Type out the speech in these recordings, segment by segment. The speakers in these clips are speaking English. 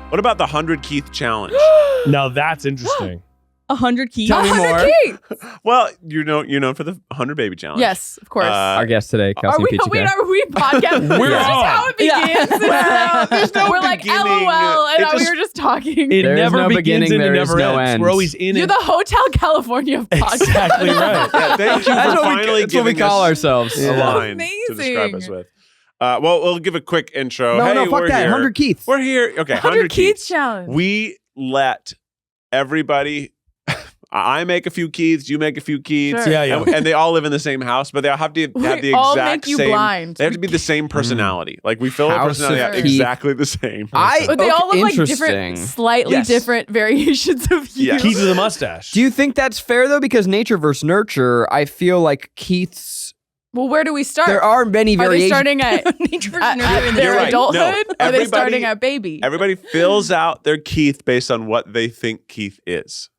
What about the 100 Keith challenge? Now that's interesting. 100 Keith. Tell me more. Well, you're known for the 100 baby challenge. Yes, of course. Our guest today, Kelsey Impicciche. Are we podcast? We're This is on. how it begins. Well, there's no We're like, beginning. LOL, and It we just- were just talking. It There is never no begins beginning, and it there is never no ends. end. We're always in You're it. the Hotel California of podcasts. Exactly right. Yeah, thank you That's for what finally that's what we giving call us ourselves. a line Amazing. to describe us with. Well, we'll give a quick intro. Hey, fuck we're that. here. 100 Keiths. We're here. Okay, 100 Keith challenge. We let everybody. I make a few Keiths. You make a few Keiths. Sure. Yeah. And they all live in the same house, but they all have to have the all exact make you same. blind. They have to be the same personality. Like we fill our House personality of out Keith. exactly the same. But they all look like interesting. different, slightly Yes. different variations of you. Yes. Keith with a mustache. Do you think that's fair though? Because nature versus nurture, I feel like Keith's. Well, where do we start? There are many Are they variations. starting at, Nature versus at nurture in the their You're right. adulthood? No, Or are they everybody- starting at baby? Everybody fills out their Keith based on what they think Keith is.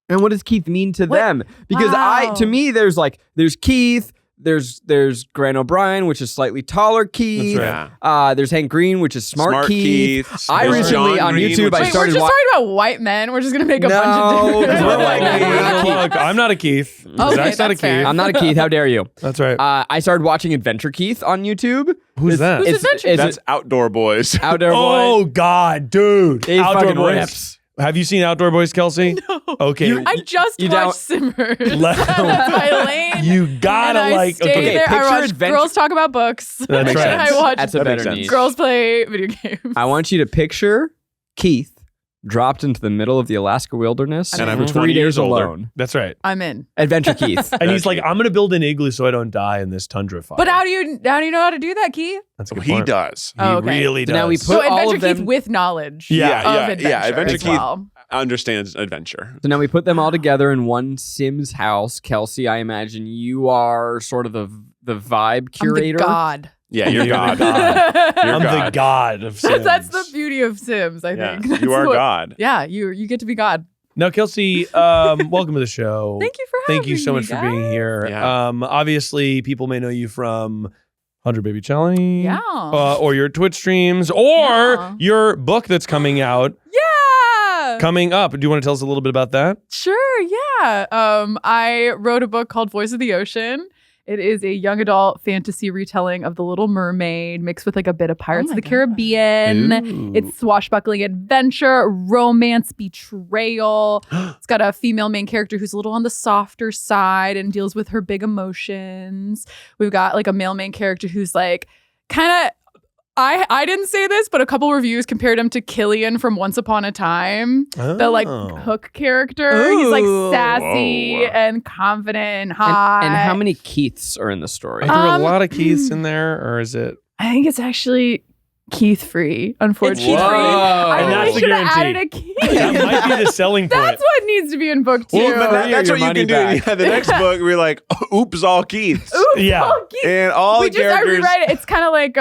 And what does Keith mean to What? them? Because Wow. to me, there's Keith, there's Grant O'Brien, which is slightly taller Keith. That's right. There's Hank Green, which is smart Keith. I There's recently John on Green, YouTube, which I Wait, is- we're started just wa- talking about white men. We're just going to make a bunch of No, different... because we're like, We're we're Look, Keith. I'm not a Keith. Okay, Zach's not a that's fair. Keith. I'm not a Keith. How dare you? That's right. I started watching Adventure Keith on YouTube. Who's that? Who's It's, Adventure it's That's Outdoor Boys. Outdoor Oh Boy. God, dude! He's Outdoor fucking Boys. rips. Have you seen Outdoor Boys, Kelsey? No. Okay. I just You watched Simmers. Let- by Lane. you gotta and I like. stayed Okay. there. I picture watched Adventure- girls talk about books. That's Makes right. sense. I watched That's a That makes better sense. niche. girls play video games. I want you to picture Keith dropped into the middle of the Alaska wilderness And I'm for 20 3 days years older. alone. That's right. I'm in. Adventure Keith. And he's like, I'm gonna build an igloo so I don't die in this tundra fire. But how do you know how to do that, Keith? That's a good He point. does. He Oh, okay. really So does. now we So put all Adventure of them. Keith with knowledge Yeah, of yeah, adventure yeah, Adventure as Keith. well. Understands adventure. So now we put them all together in one Sims house. Kelsey, I imagine you are sort of the vibe curator. I'm the god. Yeah, you're You're God. the God. You're I'm the God. god of Sims. That's the beauty of Sims, I Yeah, think. That's you are what- God. Yeah, you get to be God. Now, Kelsey, welcome to the show. Thank you for having me. Thank you so much for being guys. here. Yeah. Obviously, people may know you from 100 Baby Challenge. Yeah. Or your Twitch streams, or Yeah. your book that's coming out, Yeah. coming up. Do you want to tell us a little bit about that? Sure, yeah. I wrote a book called Voice of the Ocean. It is a young adult fantasy retelling of The Little Mermaid mixed with like a bit of Pirates Oh of my the Caribbean. Ooh. It's swashbuckling adventure, romance, betrayal. It's got a female main character who's a little on the softer side and deals with her big emotions. We've got like a male main character who's like kind of I didn't say this, but a couple reviews compared him to Killian from Once Upon a Time, the like Oh. hook character. He's like Ooh. sassy Whoa. and confident and hot. And how many Keiths are in the story? Are there a Um, lot of Keiths in there, or is it? I think it's actually Keith free, unfortunately. Keith-free? I And really that's the should have guarantee. added a Keith. That might be the selling point. That's what needs to be in book two. Well, but Free or that's your what you money can do. back. Yeah, the next book, we're like, oops, all Keiths. Oops, Yeah. oh, Keith. And all we the just I characters. rewrite it. It's kind of like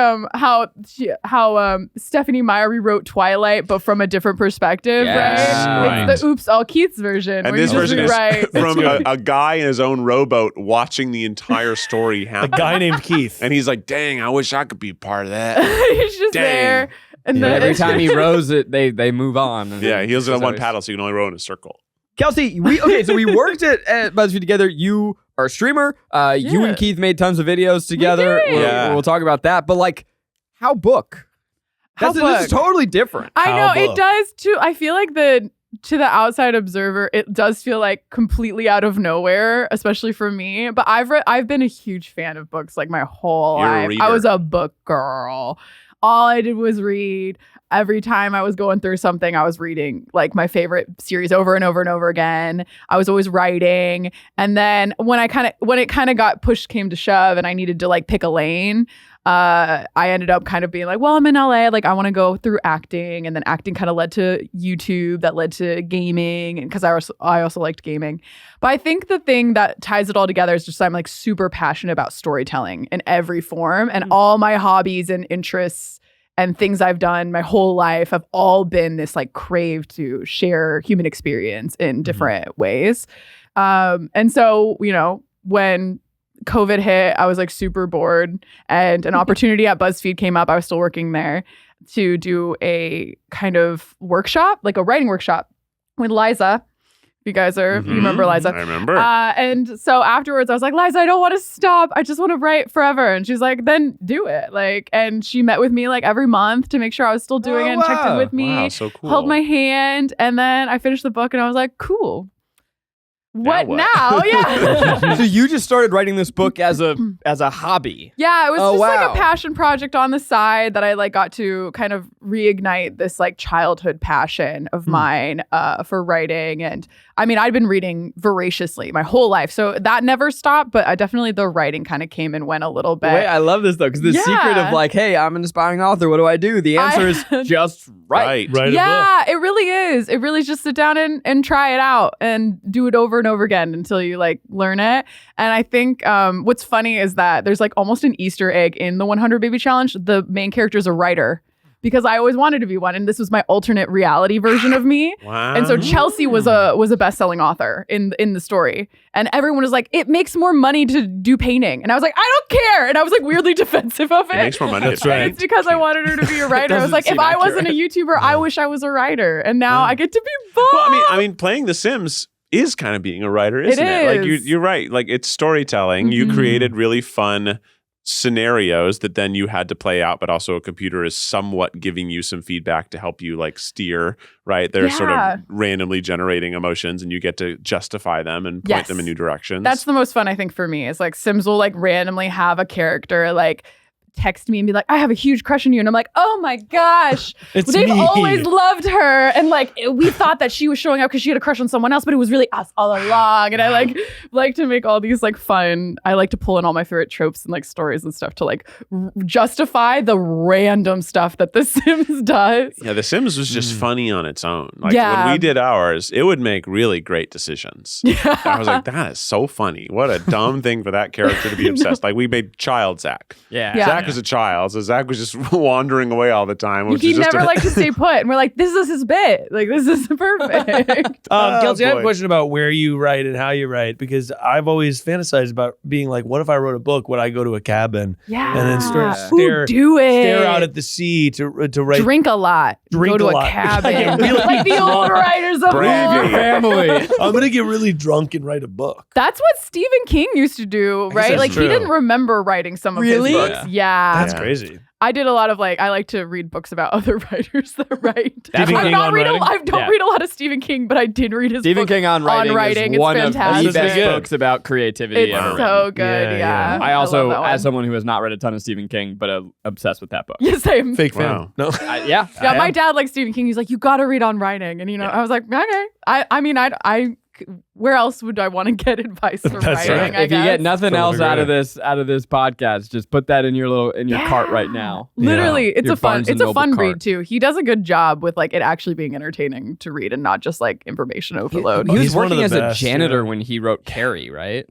how Stephanie Meyer rewrote Twilight, but from a different perspective, Yes. right? Right. It's the Oops All Keiths version. And where this you just version is rewrite. from a guy in his own rowboat watching the entire story A happen. guy named Keith. And he's like, dang, I wish I could be part of that. He's just Dang. there. And But then every time he rows it, they move on. And Yeah, he only it's has one always- paddle, so you can only row in a circle. Kelsey, so we worked at BuzzFeed together. You are a streamer. You Yeah. and Keith made tons of videos together. did. We'll, Yeah. we'll talk about that. But like, how book? How This is book? totally different. I How know book? it does too. I feel like to the outside observer, it does feel like completely out of nowhere, especially for me. But I've been a huge fan of books like my whole You're a life. reader. I was a book girl. All I did was read. Every time I was going through something, I was reading like my favorite series over and over and over again. I was always writing. And then when it kind of got push came to shove and I needed to like pick a lane, I ended up kind of being like, well, I'm in LA. Like I want to go through acting. And then acting kind of led to YouTube, that led to gaming. And because I also liked gaming. But I think the thing that ties it all together is just I'm like super passionate about storytelling in every form. And all my hobbies and interests and things I've done my whole life have all been this like crave to share human experience in different ways. And so, when COVID hit, I was like super bored and an opportunity at BuzzFeed came up. I was still working there to do a kind of workshop, like a writing workshop with Liza. You guys are, you remember Liza? I remember. And so afterwards I was like, Liza, I don't want to stop. I just want to write forever. And she's like, then do it. Like, and she met with me like every month to make sure I was still doing it and checked in with me, Wow, so cool. held my hand. And then I finished the book and I was like, cool. What now? Yeah. So you just started writing this book as a hobby. Yeah, it was just like wow. a passion project on the side that I like got to kind of reignite this like childhood passion of mine for writing. And I mean, I'd been reading voraciously my whole life, so that never stopped. But I definitely the writing kind of came and went a little bit. Wait, I love this though, because the secret of like, hey, I'm an aspiring author. What do I do? The answer is just write. Write a book. Yeah, it really is. It really is just sit down and try it out and do it over and over again until you like learn it. And I think what's funny is that there's like almost an Easter egg in the 100 Baby Challenge. The main character is a writer because I always wanted to be one, and this was my alternate reality version of me. Wow. And so Chelsea was a best-selling author in the story, and everyone was like, "It makes more money to do painting," and I was like, "I don't care," and I was like weirdly defensive of it. It makes more money. That's to right. paint. It's because I wanted her to be a writer. I was like, if I wasn't a YouTuber, I wish I was a writer, and now I get to be both. Well, I mean, playing The Sims is kind of being a writer, isn't it? Like is. you're right. Like it's storytelling. You created really fun scenarios that then you had to play out, but also a computer is somewhat giving you some feedback to help you like steer, right? They're sort of randomly generating emotions and you get to justify them and point them in new directions. That's the most fun, I think, for me, is like Sims will like randomly have a character like text me and be like, I have a huge crush on you. And I'm like, oh my gosh. It's They've me. always loved her. And like, we thought that she was showing up because she had a crush on someone else, but it was really us all along. And I like to make all these like fun, I like to pull in all my favorite tropes and like stories and stuff to like justify the random stuff that The Sims does. Yeah, The Sims was just funny on its own. Like when we did ours, it would make really great decisions. Yeah. I was like, that is so funny. What a dumb thing for that character to be obsessed. Like we made child Zach. Yeah. Zach was a child, so Zach was just wandering away all the time. Which He is just never liked to stay put. And we're like, this is his bit. Like, this is perfect. Kelsey, I have a boy. question about where you write and how you write, because I've always fantasized about being like, what if I wrote a book? Would I go to a cabin Yeah. and then do it. stare out at the sea to write? Drink a lot. Drink go to a a lot. cabin. Get really like the old writers of Brave old. you. Family. I'm gonna get really drunk and write a book. That's what Stephen King used to do, right? that's Like true. he didn't remember writing some of Really? his books. Yeah. That's crazy. I did a lot of like, I like to read books about other writers that write. Stephen I King don't on read writing? read a lot of Stephen King, but I did read his Stephen book King on writing, It's is one fantastic. of the best Good. books about creativity It's ever written. so good. Yeah, Yeah. I also, love that as one. someone who has not read a ton of Stephen King, but obsessed with that book. Yeah, same. Fake fan. Wow. No. Yeah. Yeah, I my am. dad likes Stephen King. He's like, you got to read on writing. And, I was like, okay. I mean, where else would I want to get advice for That's writing? right. I If you get guess? nothing Totally else out agree. of this podcast, just put that in your cart right now. Literally, it's Your a fun Barnes and Noble read cart. too. He does a good job with like it actually being entertaining to read and not just like information overload. He was He's one of working the as best, a janitor yeah. when he wrote Carrie, right?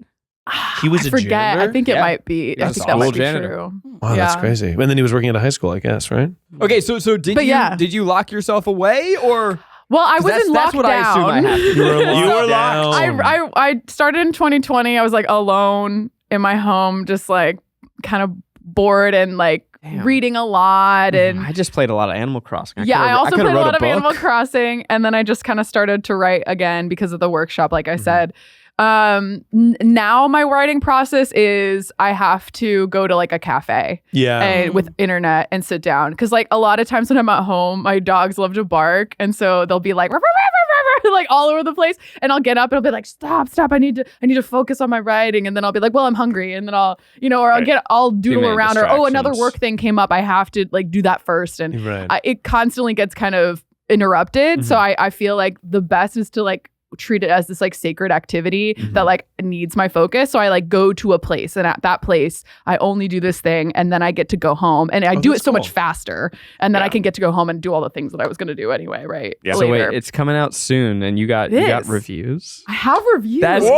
He was I a forget. janitor? I think it Yeah. might be. I was a think that might school be janitor. true. Wow, that's Yeah. crazy. And then he was working at a high school, I guess, right? Okay, so did But you yeah. did you lock yourself away or? Well, I was in that's what I assume I lockdown. have to do. You were locked. I started in 2020. I was like alone in my home, just like kind of bored and like Damn. reading a lot. And I just played a lot of Animal Crossing. I also coulda played a wrote lot of book. Animal Crossing. And then I just kind of started to write again because of the workshop, like I said. Now my writing process is I have to go to like a cafe Yeah. with internet and sit down, because like a lot of times when I'm at home, my dogs love to bark, and so they'll be like "Ruff, ruff, ruff, ruff, ruff," like all over the place, and I'll get up and I'll be like, stop, I need to focus on my writing, and then I'll be like, well, I'm hungry, and then I'll or I'll doodle many around, or another distractions. work thing came up, I have to like do that first, and Right. it constantly gets kind of interrupted. So I feel like the best is to like treat it as this like sacred activity that like needs my focus. So I like go to a place, and at that place I only do this thing, and then I get to go home, and I do it that's so much cool. faster, and then I Yeah. can get to go home and do all the things that I was going to do anyway, right? Yeah. So Later. wait, it's coming out soon, and you got It is. reviews. I have reviews. That's Whoa!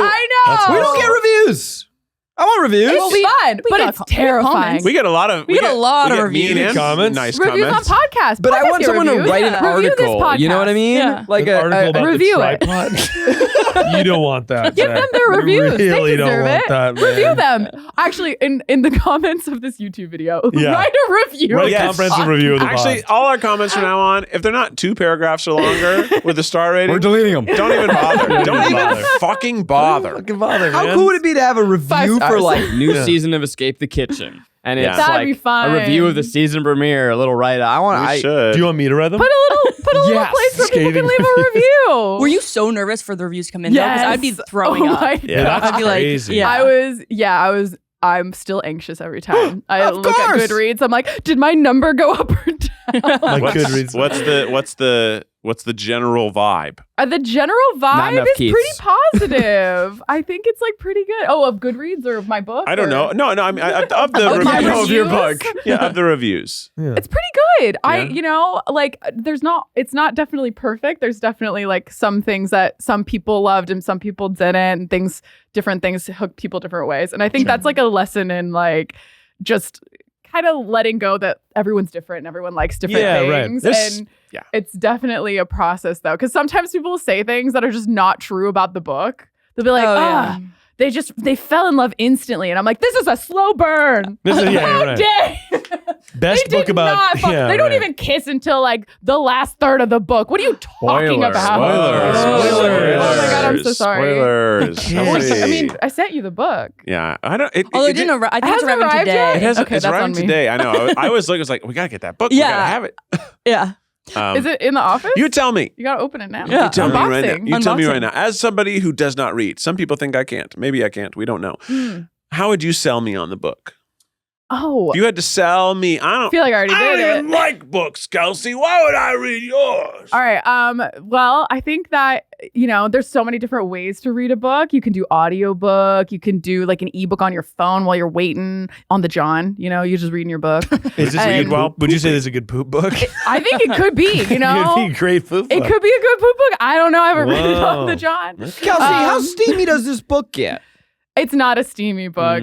I know. That's We don't get reviews. I want reviews. It's fun, but it's terrifying. We get a lot of we get a lot of reviews, reviews. comments, nice reviews comments on podcasts. But I want someone to write an article. You know what I mean? Yeah. Like an article about review the tripod. You don't want that. Give them their reviews. You really they don't deserve want it. that, man. Review them. Actually, in the comments of this YouTube video, write a review. Write a comprehensive review of the Actually, all our comments from now on, if they're not 2 paragraphs or longer with a star rating, we're deleting them. Don't even bother. Don't even fucking bother. How cool would it be to have a review for like new season of Escape the Kitchen? And it's That'd like be fun. a review of the season premiere, a little write-up. Should. Do you want me to read them? Put a little place where people can leave a review. Were you so nervous for the reviews to come in? Yes. Because I'd be throwing up. Yeah, that's I'd be crazy. Like, I'm still anxious every time I Of look course. at Goodreads. I'm like, did my number go up or down? What's the general vibe? The general vibe enough is Keiths. pretty positive. I think it's like pretty good. Oh, of Goodreads or of my book? I don't know. No, I mean of the Of my reviews of your reviews? book. Yeah, of the reviews. Yeah. It's pretty good. Yeah. It's not definitely perfect. There's definitely like some things that some people loved and some people didn't, and different things hook people different ways. And I think that's like a lesson in like just kind of letting go that everyone's different and everyone likes different things. And it's definitely a process though, because sometimes people will say things that are just not true about the book. They'll be like, they fell in love instantly. And I'm like, this is a slow burn. Best book about they don't even kiss until like the last third of the book. What are you talking about? Spoilers. Oh my God, I'm so sorry. Spoilers. I mean, I sent you the book. Yeah, I don't. although it didn't arrive. I think it's hasn't arriving arrived today. yet? It has. Okay, It's that's on arriving me. today. I know. I was like, we gotta get that book. We gotta have it. Yeah. Is it in the office? You tell me. You gotta open it now. Yeah. You tell me right now. Unboxing. You tell me right Unboxing. now. As somebody who does not read, some people think I can't. Maybe I can't. We don't know. How would you sell me on the book? Oh, If you had to sell me, I feel like I already did it. like books, Kelsey. Why would I read yours? All right. Well, I think that, there's so many different ways to read a book. You can do audiobook. You can do like an ebook on your phone while you're waiting on the John. You're just reading your book. Is this And- would you say this is a good poop book? I think it could be, It'd be a great poop book. It could be a good poop book. I don't know. I haven't read it on Whoa. the John. Kelsey, how steamy does this book get? It's not a steamy book.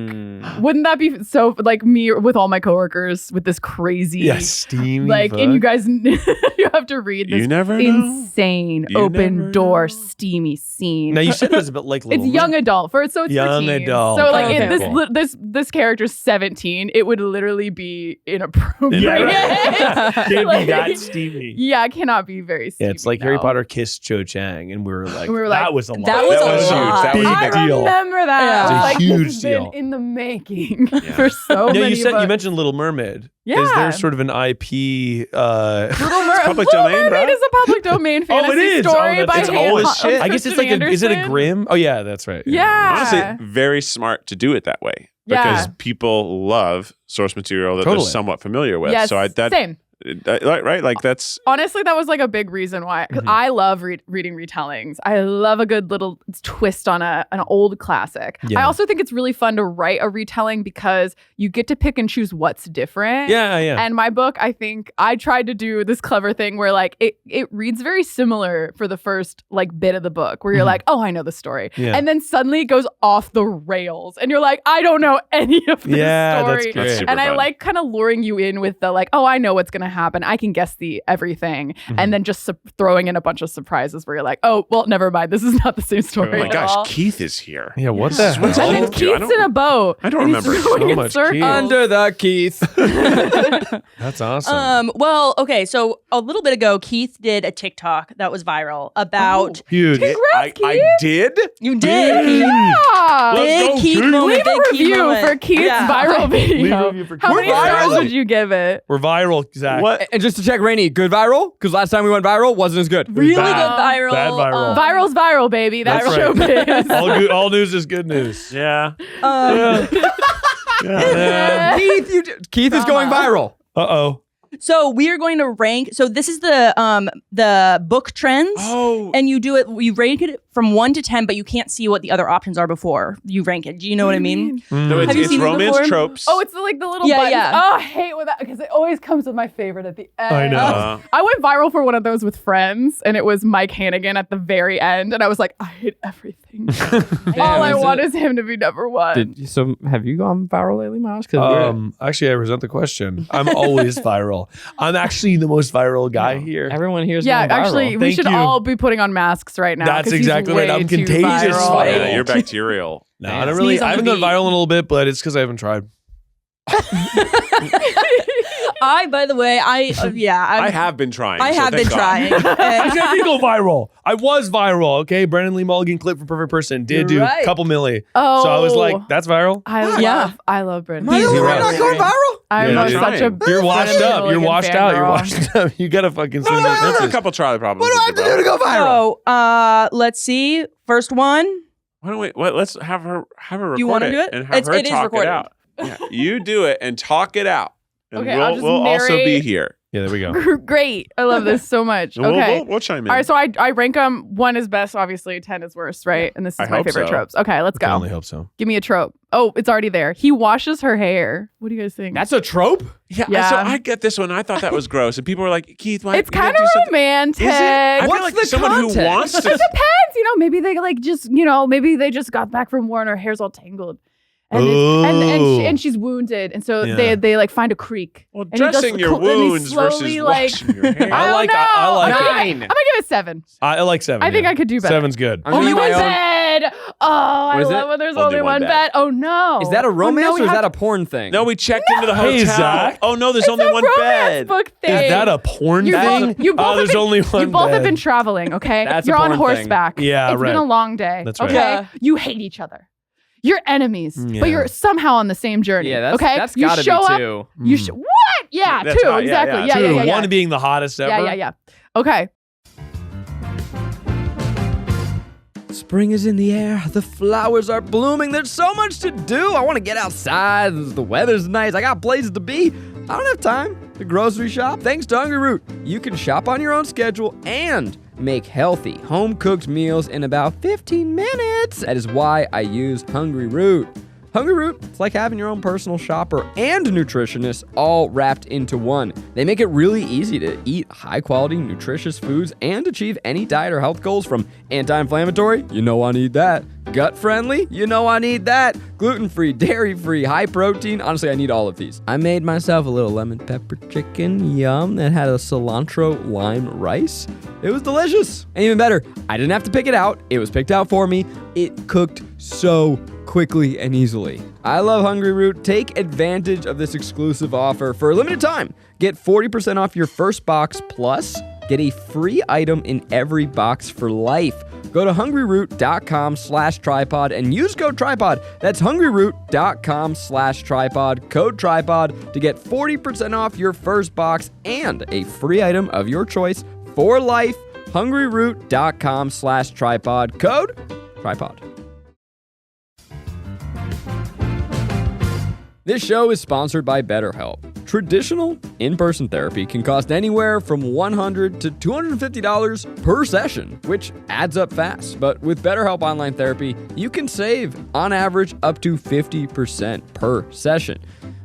Wouldn't that be so like me with all my coworkers with this crazy steamy like book. and you guys you have to read this You never know. insane You open never door know. steamy scene. Now you said it was about like It's young adult so it's Young for teens. adult. So like Okay, if cool. this character's 17, it would literally be inappropriate. Yeah, Can't be Like, that steamy. Yeah, it cannot be very steamy. Yeah, it's like Harry no. Potter kissed Cho Chang, and we were like, We were like, that was a lot. that was That a was huge. lot. That was a I big deal. remember that. Yeah. I was It's a like, huge this has deal. been in the making for so Now many you said books. you mentioned Little Mermaid. Is Yeah. there sort of an IP? public Little domain, Mermaid bro. is a public domain Oh, it fantasy is. Oh, story that's- by it's Han- old as of shit. I guess it's Kristen like is it a Anderson. Grimm? Oh yeah, that's right. Yeah. Honestly, very smart to do it that way because Yeah. people love source material that Totally. they're somewhat familiar with. Yes, So same. right, like that's Honestly, that was like a big reason why. Because I love reading retellings. I love a good little twist on an old classic. Yeah. I also think it's really fun to write a retelling because you get to pick and choose what's different. Yeah. And my book, I think I tried to do this clever thing where like it reads very similar for the first like bit of the book where you're like, oh, I know the story. Yeah. And then suddenly it goes off the rails and you're like, I don't know any of this Yeah, that's story. great. That's super And I fun. like kind of luring you in with the like, oh, I know what's going to happen. I can guess the everything. And then just throwing in a bunch of surprises where you're like, oh, well, never mind. This is not the same story. oh my at gosh, all. Keith is here. Yeah, what the what's hell? I all think do. I Keith's don't- in a boat. I don't and he's remember. going So in much circles. Keith. Under the Keith. That's awesome. Well, okay, so a little bit ago, Keith did a TikTok that was viral about Huge. Congrats, Keith. I did. you did Keith. Yeah. Big go, Keith Keith. moment. Leave a big Keith review moment. for Keith's Yeah. viral Leave a video. review for How Keith. many We're stars viral. would you give it? We're viral, Zach. What? And just to check, Rainie, good viral? Because last time we went viral, wasn't as good. Really Bad. good viral. Bad viral. Viral's viral, baby. That's, That's right. showbiz. All news is good news. Yeah. Keith is going viral. Uh-oh. So we are going to rank. So this is the book trends. Oh. And you do it. You rank it from 1 to 10, but you can't see what the other options are before you rank it. Do you know what I mean? No, Have you it's seen it romance before? tropes. Oh, it's like the little Yeah, buttons. yeah. Oh, I hate when that because it always comes with my favorite at the end. I know. I went viral for one of those with friends, and it was Mike Hannigan at the very end, and I was like, I hate everything. All I want is him to be number one. So have you gone viral lately, Miles? 'Cause Actually, I resent the question. I'm always viral. I'm actually the most viral guy here. everyone here is Yeah, going viral. actually, we Thank should you. all be putting on masks right now. That's 'cause he's exactly right. way I'm too contagious. viral. Yeah, you're bacterial. No, Yeah. I don't really. Sneeze on I haven't the gone beat. viral in a little bit, but it's because I haven't tried. By the way, I have been trying. I so have been thank God. trying. I did go viral. I was viral. Okay, Brandon Lee Mulligan clip for Perfect Person did do Right. a couple milli. Oh, So I was like, that's viral. I love Brendan. He's not going viral? I'm Yeah, such a You're washed up. You're Mulligan washed out. You're fangirl. washed up. You gotta fucking send There's those a messages. couple Charlie problems. What do I have to do to go viral? So, let's see. First one. Why don't we? Let's have her record You wanna it do it? and have It her is talk recorded. it out. Yeah, you do it and talk it out, and Okay, I'll just we'll also be narrate. here. Yeah, there we go. Great. I love this so much. And Okay. we'll chime in. All right, so I rank them. 1 is best, obviously. 10 is worst, right? And this is I my hope favorite so. tropes. Okay, let's I go. only hope so. Give me a trope. Oh, it's already there. He washes her hair. What do you guys think? That's a trope? Yeah. So I get this one. I thought that was gross, and people were like, "Keith, why?" It's you gotta kind do of something." romantic. Is it? I What's feel like the someone who context? wants It to. depends, maybe they like just, maybe they just got back from war and her hair's all tangled. And, Ooh. and she's wounded, and so Yeah. they like find a creek. Well, And he just dressing your and he wounds versus slowly, like, washing your hair. I like- don't know. I like I'm it. gonna- 9. I'm gonna give it 7. I like 7. I think yeah. I could do better. 7's good. I'm Oh, doing you my own- said. Oh, I What is love it? when there's Only only one one bet. bet. Oh no! Is that a romance no, or is that a porn thing? No, we checked into the hotel. Hey, Zach. Oh no, there's only one bed. book thing? Is that a porn You thing? both, you both oh, have there's been, only one You both have bed. been traveling, okay? That's a You're on porn thing. horseback. Yeah, It's right. been a long day. That's right. Okay, Yeah. you hate each other. You're enemies, Yeah. but you're somehow on the same journey. Yeah, that's okay. that's you gotta show be up. 2. You what? Yeah, That's 2 hot. Yeah, exactly. yeah. Yeah, yeah, yeah, yeah. One being the hottest ever. Yeah. Okay. Spring is in the air. The flowers are blooming. There's so much to do. I want to get outside. The weather's nice. I got places to be. I don't have time to grocery shop. Thanks to Hungry Root, you can shop on your own schedule and make healthy, home-cooked meals in about 15 minutes. That is why I use Hungry Root. Hungry Root, it's like having your own personal shopper and nutritionist all wrapped into one. They make it really easy to eat high-quality, nutritious foods and achieve any diet or health goals, from anti-inflammatory, you know I need that, gut-friendly, you know I need that, gluten-free, dairy-free, high-protein, honestly I need all of these. I made myself a little lemon pepper chicken, yum, that had a cilantro lime rice. It was delicious. And even better, I didn't have to pick it out, it was picked out for me. It cooked so quickly and easily. I love Hungry Root. Take advantage of this exclusive offer for a limited time. Get 40% off your first box plus get a free item in every box for life. Go to hungryroot.com/tripod and use code tripod. That's hungryroot.com/tripod, code tripod to get 40% off your first box and a free item of your choice for life. hungryroot.com/tripod, code tripod. This show is sponsored by BetterHelp. Traditional in-person therapy can cost anywhere from $100 to $250 per session, which adds up fast. But with BetterHelp Online Therapy, you can save, on average, up to 50% per session.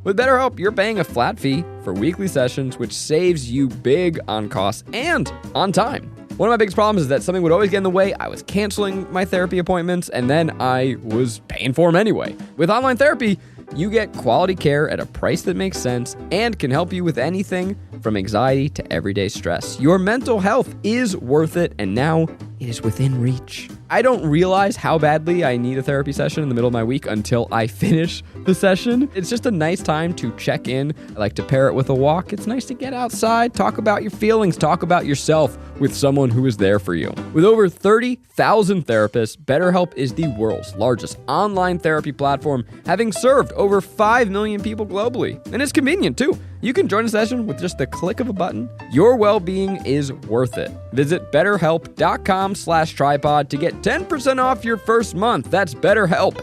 With BetterHelp, you're paying a flat fee for weekly sessions, which saves you big on costs and on time. One of my biggest problems is that something would always get in the way. I was canceling my therapy appointments, and then I was paying for them anyway. With online therapy, you get quality care at a price that makes sense and can help you with anything from anxiety to everyday stress. Your mental health is worth it, and now it is within reach. I don't realize how badly I need a therapy session in the middle of my week until I finish the session. It's just a nice time to check in. I like to pair it with a walk. It's nice to get outside, talk about your feelings, talk about yourself with someone who is there for you. With over 30,000 therapists, BetterHelp is the world's largest online therapy platform, having served over 5 million people globally. And it's convenient too. You can join a session with just the click of a button. Your well-being is worth it. Visit BetterHelp.com/tripod to get 10% off your first month. That's BetterHelp,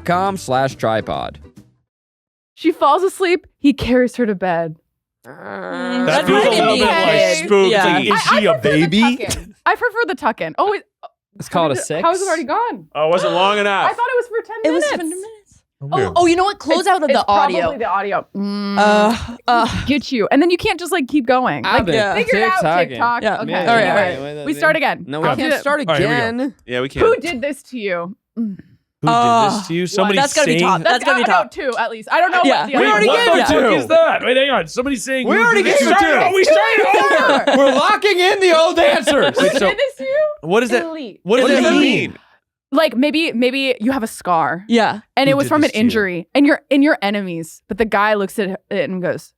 HELP.com/tripod. She falls asleep. He carries her to bed. That feels a little bit like Okay. spooky. Yeah. Is she a baby? I prefer the tuck-in. Always, Let's call it a 6. How is it already gone? Oh, it wasn't long enough. I thought it was for 10 It minutes. was 10 minutes. Oh, you know what? Close out of the audio. Probably the audio. Get you. And then you can't just like keep going. Like, figure it out, TikTok. Yeah. Okay. Yeah. All right. We start again. No, we can't start again. Yeah, we can. Who did this to you? Who did this to you? Somebody That's gotta be top. That's gotta be top. 2 at least. I don't know. Yeah. What the Wait, other what one the was. fuck is that? Wait, hang on. Somebody's saying We already did this started. to you? We started over. We're locking in the old answers. Who did this to you? What is that? Elite. What does that mean? Like maybe you have a scar. Yeah. And Who it was did from this an to you? injury. And you're in your enemies. But the guy looks at it and goes,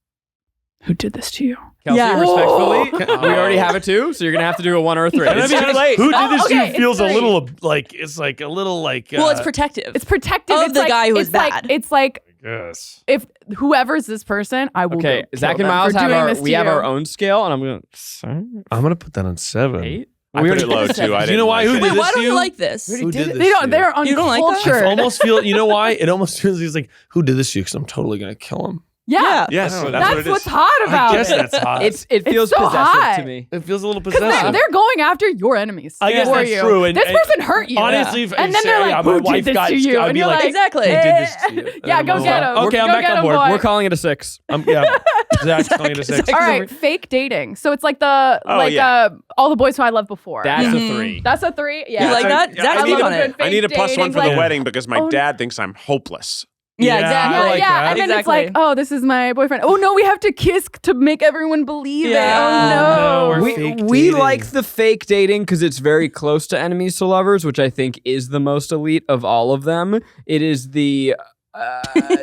"Who did this to you?" Kelsey, Yeah. respectfully, we already have a 2, so you're going to have to do a 1 or a 3. And I mean, too late. Who did this to okay, you feels a it's little like it's like a little like. Well, it's protective. It's protective. Of It's the like, guy who was it's like, bad. It's like Yes. if whoever's this person, I will. Okay, go Zach kill and them Miles for have doing our this we to have you. our own scale, and I'm going to I'm gonna put that on 7. 8. I put it low too. I Do you know why? Who didn't did Wait, this why to don't you? you like this? Who did this? They don't. to you? They're You don't like that? uncultured. I almost feel. You know why? It almost feels like who did this to you? Because I'm totally gonna kill him. Yeah. Yes, I don't know. that's what That's it what's is. hot about I guess it. that's hot. It feels so possessive hot. to me. It feels a little Because possessive. they're going after your enemies. I guess for that's you. true. And- this and person hurt you. honestly, if and you then say, they're like, yeah, my "Who wife did this got to you?" I'd And be you're like, like, Exactly. Who did this to you? Yeah, I don't go know. get 'em. Okay, I'm Go back get on 'em, board. boy. We're calling it a 6. Yeah, Zach's calling it a 6. All right, fake dating. So it's like the yeah. all the boys who I loved before. That's a Mhm. 3. That's a 3. Yeah. You like that? Yeah, Zach's I need good a- on it. I need a +1 dating, for the like- wedding because my Oh. dad thinks I'm hopeless. Yeah, Yeah, exactly. I like that. And then Exactly. it's like, oh, this is my boyfriend. Oh no, we have to kiss to make everyone believe Yeah. it. Oh no. we're fake We dating. like the fake dating because it's very close to enemies to lovers, which I think is the most elite of all of them. It is the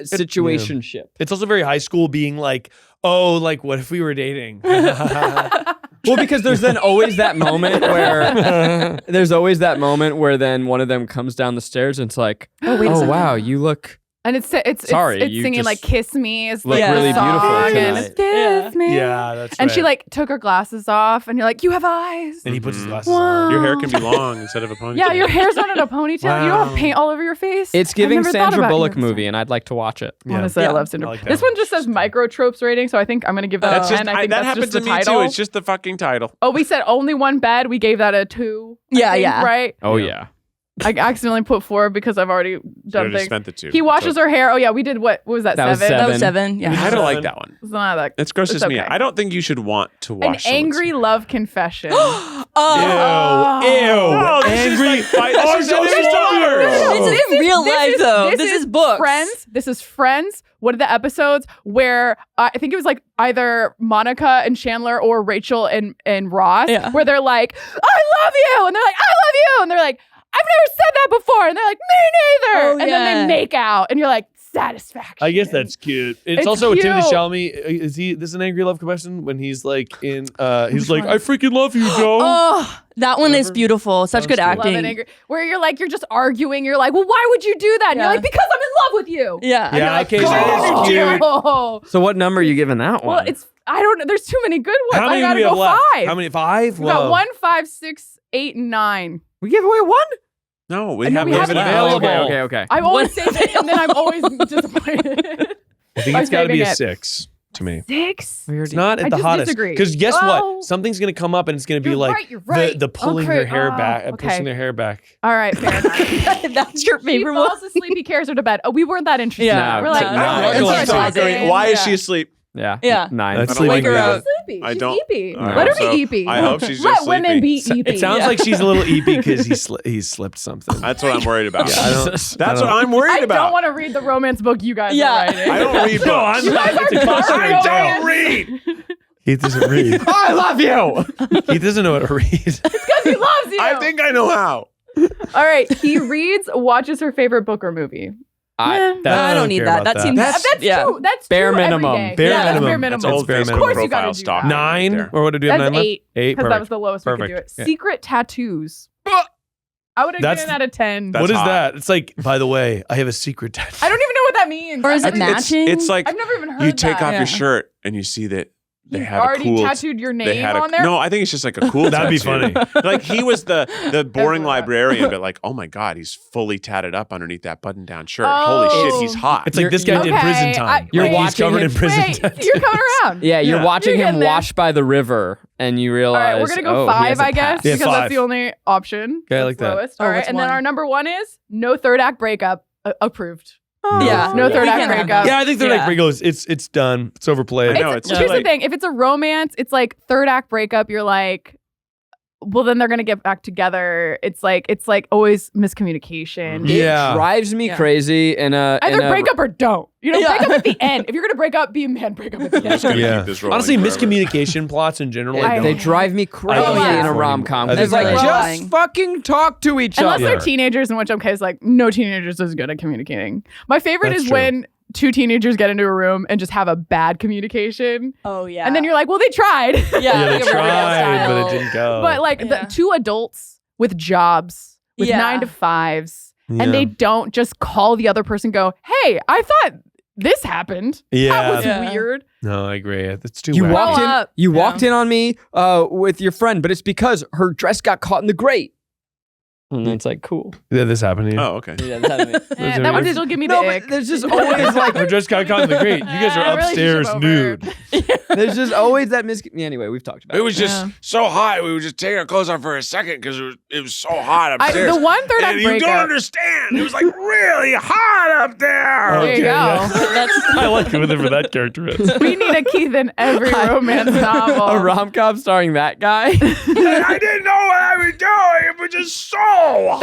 situationship. It's also very high school being like, oh, like what if we were dating? Well, because there's then always that moment where then one of them comes down the stairs and it's like, Oh, wait a second. wow, you look And it's Sorry, you singing just like "Kiss Me" is look like really the song, beautiful and tonight. it's "Kiss Me." Yeah, that's And right. she like took her glasses off, and you're like, "You have eyes." and he puts his Mhm. glasses Wow. on. Your hair can be long instead of a ponytail. Yeah, your hair's not in a ponytail. You don't have Wow. paint all over your face. it's I've giving never thought Sandra about Bullock you. movie, and I'd like to watch it. Yeah. Honestly, I Yeah. love Sandra. I like that This one. one just says micro tropes rating, so I think I'm gonna give that That's a just 10. I think that that's happened just to the me title. too. It's just the fucking title. Oh, we said only one bed. We gave that a 2. I Yeah, think, yeah. Right. Oh, Yeah. yeah. I accidentally put 4 because I've already Should done have just things. spent the 2. He washes her hair. Oh yeah, we did what was that? That was 7? That was 7. 7. Yeah. I don't like that one. It's not that. It grosses It's me okay. out. I don't think you should want to An wash someone's angry love confession. Oh, Ew. Oh, this is Angry. like fight- this Oh, is so so this is stubborn. weird. It's in real life, though. This is books. Friends. This is Friends. One of the episodes where I think it was like either Monica and Chandler or Rachel and Ross, Yeah. where they're like, "I love you," and they're like, "I love you," and they're like, "I've never said that before," and they're like, "Me neither," Oh, and then yeah. they make out, and you're like, satisfaction. I guess that's cute. It's It's also cute. Timothy Chalamet. Is he? This is an angry love confession when he's like in. He's like, one? I freaking love you, Joe. Oh, that one is Remember? beautiful. Such That good was cute. love and acting. angry, where you're like, you're just arguing. You're like, well, why would you do that? And Yeah. you're like, because I'm in love with you. Yeah. And you're Yeah, like, okay, that is cute. oh. So what number are you giving that one? Well, it's I don't know. There's too many good ones. How many I do gotta we have go left? 5. How many? 5? We got Whoa. 1, 5, 6, 8, and 9. we gave away 1? No, we I know have we it have it available. available. Okay. I'm always One- saving it, and then I'm always disappointed. I think by it's got to be a saving it. 6 to me. 6. It's not I at the just hottest. disagree. Because guess Oh. what? Something's gonna come up and it's gonna be You're like right, you're right. the pulling Okay, her hair back, okay. pushing their hair back. All right, fair enough. That's your She favorite one. falls asleep. He carries her to bed. Oh, we weren't that interested. Yeah. We're like, No, no, no, it's no, like no, talking. Why is Yeah. she asleep? Yeah. Yeah. 9. That's I don't Wake her sleeping up. Sleepy. I She's don't- eepy. I Let her hope be so. eepy. I hope she's Let just women be sleeping. eepy. It sounds Yeah. like she's a little eepy because he's slipped something. That's what I'm worried about. Yeah, I don't- That's I what don't- I'm worried I about. don't want to read the romance book you guys Yeah. are writing. I don't read books. No, I'm You guys not. It's a are cautionary not tale. romance. read. He doesn't read. I love you. He doesn't know how to read. Because he loves you. I think I know how. All right. He reads, watches her favorite book or movie. I I don't need care that. about That seems That's yeah. true. That's Bare true every minimum. day. Bare yeah, that's minimum. bare minimum. That's old bare Facebook minimum. Of course you gotta profile do stock. that. 9? There. Or what did you have? That's 9 left? 8. 8. Because that Perfect. was the lowest we could do it. Perfect. Yeah. Secret tattoos. I would have That's- given that a 10. That's What is hot. that? It's like, by the way, I have a secret tattoo. I don't even know what that means. Or is I've it never- matching? It's like I've never even heard you take that. off Yeah. your shirt and you see that they He's had already a cool tattooed your they name had on there? No, I think it's just like a cool That'd be tattoo. funny. Like he was the boring Everyone. librarian, but like, oh my God, he's fully tatted up underneath that button-down shirt. Oh. Holy shit, he's hot. It's like this guy did Okay, prison time. You're Like, he's watching covered him- in prison Wait, time. you're coming around. Yeah, you're watching You're him getting there. wash by the river, and you All realize. right, we're gonna go oh, he has 5, a I guess, pass. Yeah, because 5. that's the only option. Okay, I That's like that. lowest. Oh, All right, what's and then one? our number 1 is no third act breakup. Approved. Yeah. No third We act can have breakup. that. Yeah, I think they're Yeah. like Rigo's. It's done. It's overplayed. I know, it's Here's like- the thing: if it's a romance, it's like third act breakup. You're like, well, then they're gonna get back together. It's like always miscommunication. Yeah. It drives me Yeah. crazy. Either break up or don't. You know, Yeah. break up at the end. If you're gonna break up, be a man. Break up at the I'm just end. gonna Yeah. keep this rolling Honestly, forever. miscommunication plots in general. I They hate- drive me crazy don't think in it's a funny. rom com. I think It's like it's just annoying. fucking talk to each Unless other. they're teenagers, in which I'm case like no teenagers is good at communicating. My favorite That's is true. when 2 teenagers get into a room and just have a bad communication, Oh yeah. and then you're like, well, they tried. yeah, Yeah, they like a Riverdale tried, but style. it didn't go. But like Yeah. the 2 adults with jobs, with Yeah. 9 to 5s, Yeah. and they don't just call the other person, and go, hey, I thought this happened. Yeah. That was Yeah. weird. No, I agree. That's too You wacky. walked in. Grow up. You Yeah. walked in on me with your friend, but it's because her dress got caught in the grate. And then it's like cool. Yeah, this happened to you. Oh, okay. Yeah, that's happening. Eh, that one yours? still give me No, the but ick. there's just always like Her dress got caught in the grate. You guys are Relationship upstairs over. nude. there's just always that Anyway, we've talked about It was just Yeah. so hot. We were just taking our clothes off for a second because it was so hot upstairs. The one third act and you don't breakup. understand. It was like really hot up there. There you Okay, go. yeah. That's I like whatever that character is. We need a Keith in every romance novel. a rom com starring that guy. I didn't know what I was doing. It was just so hot.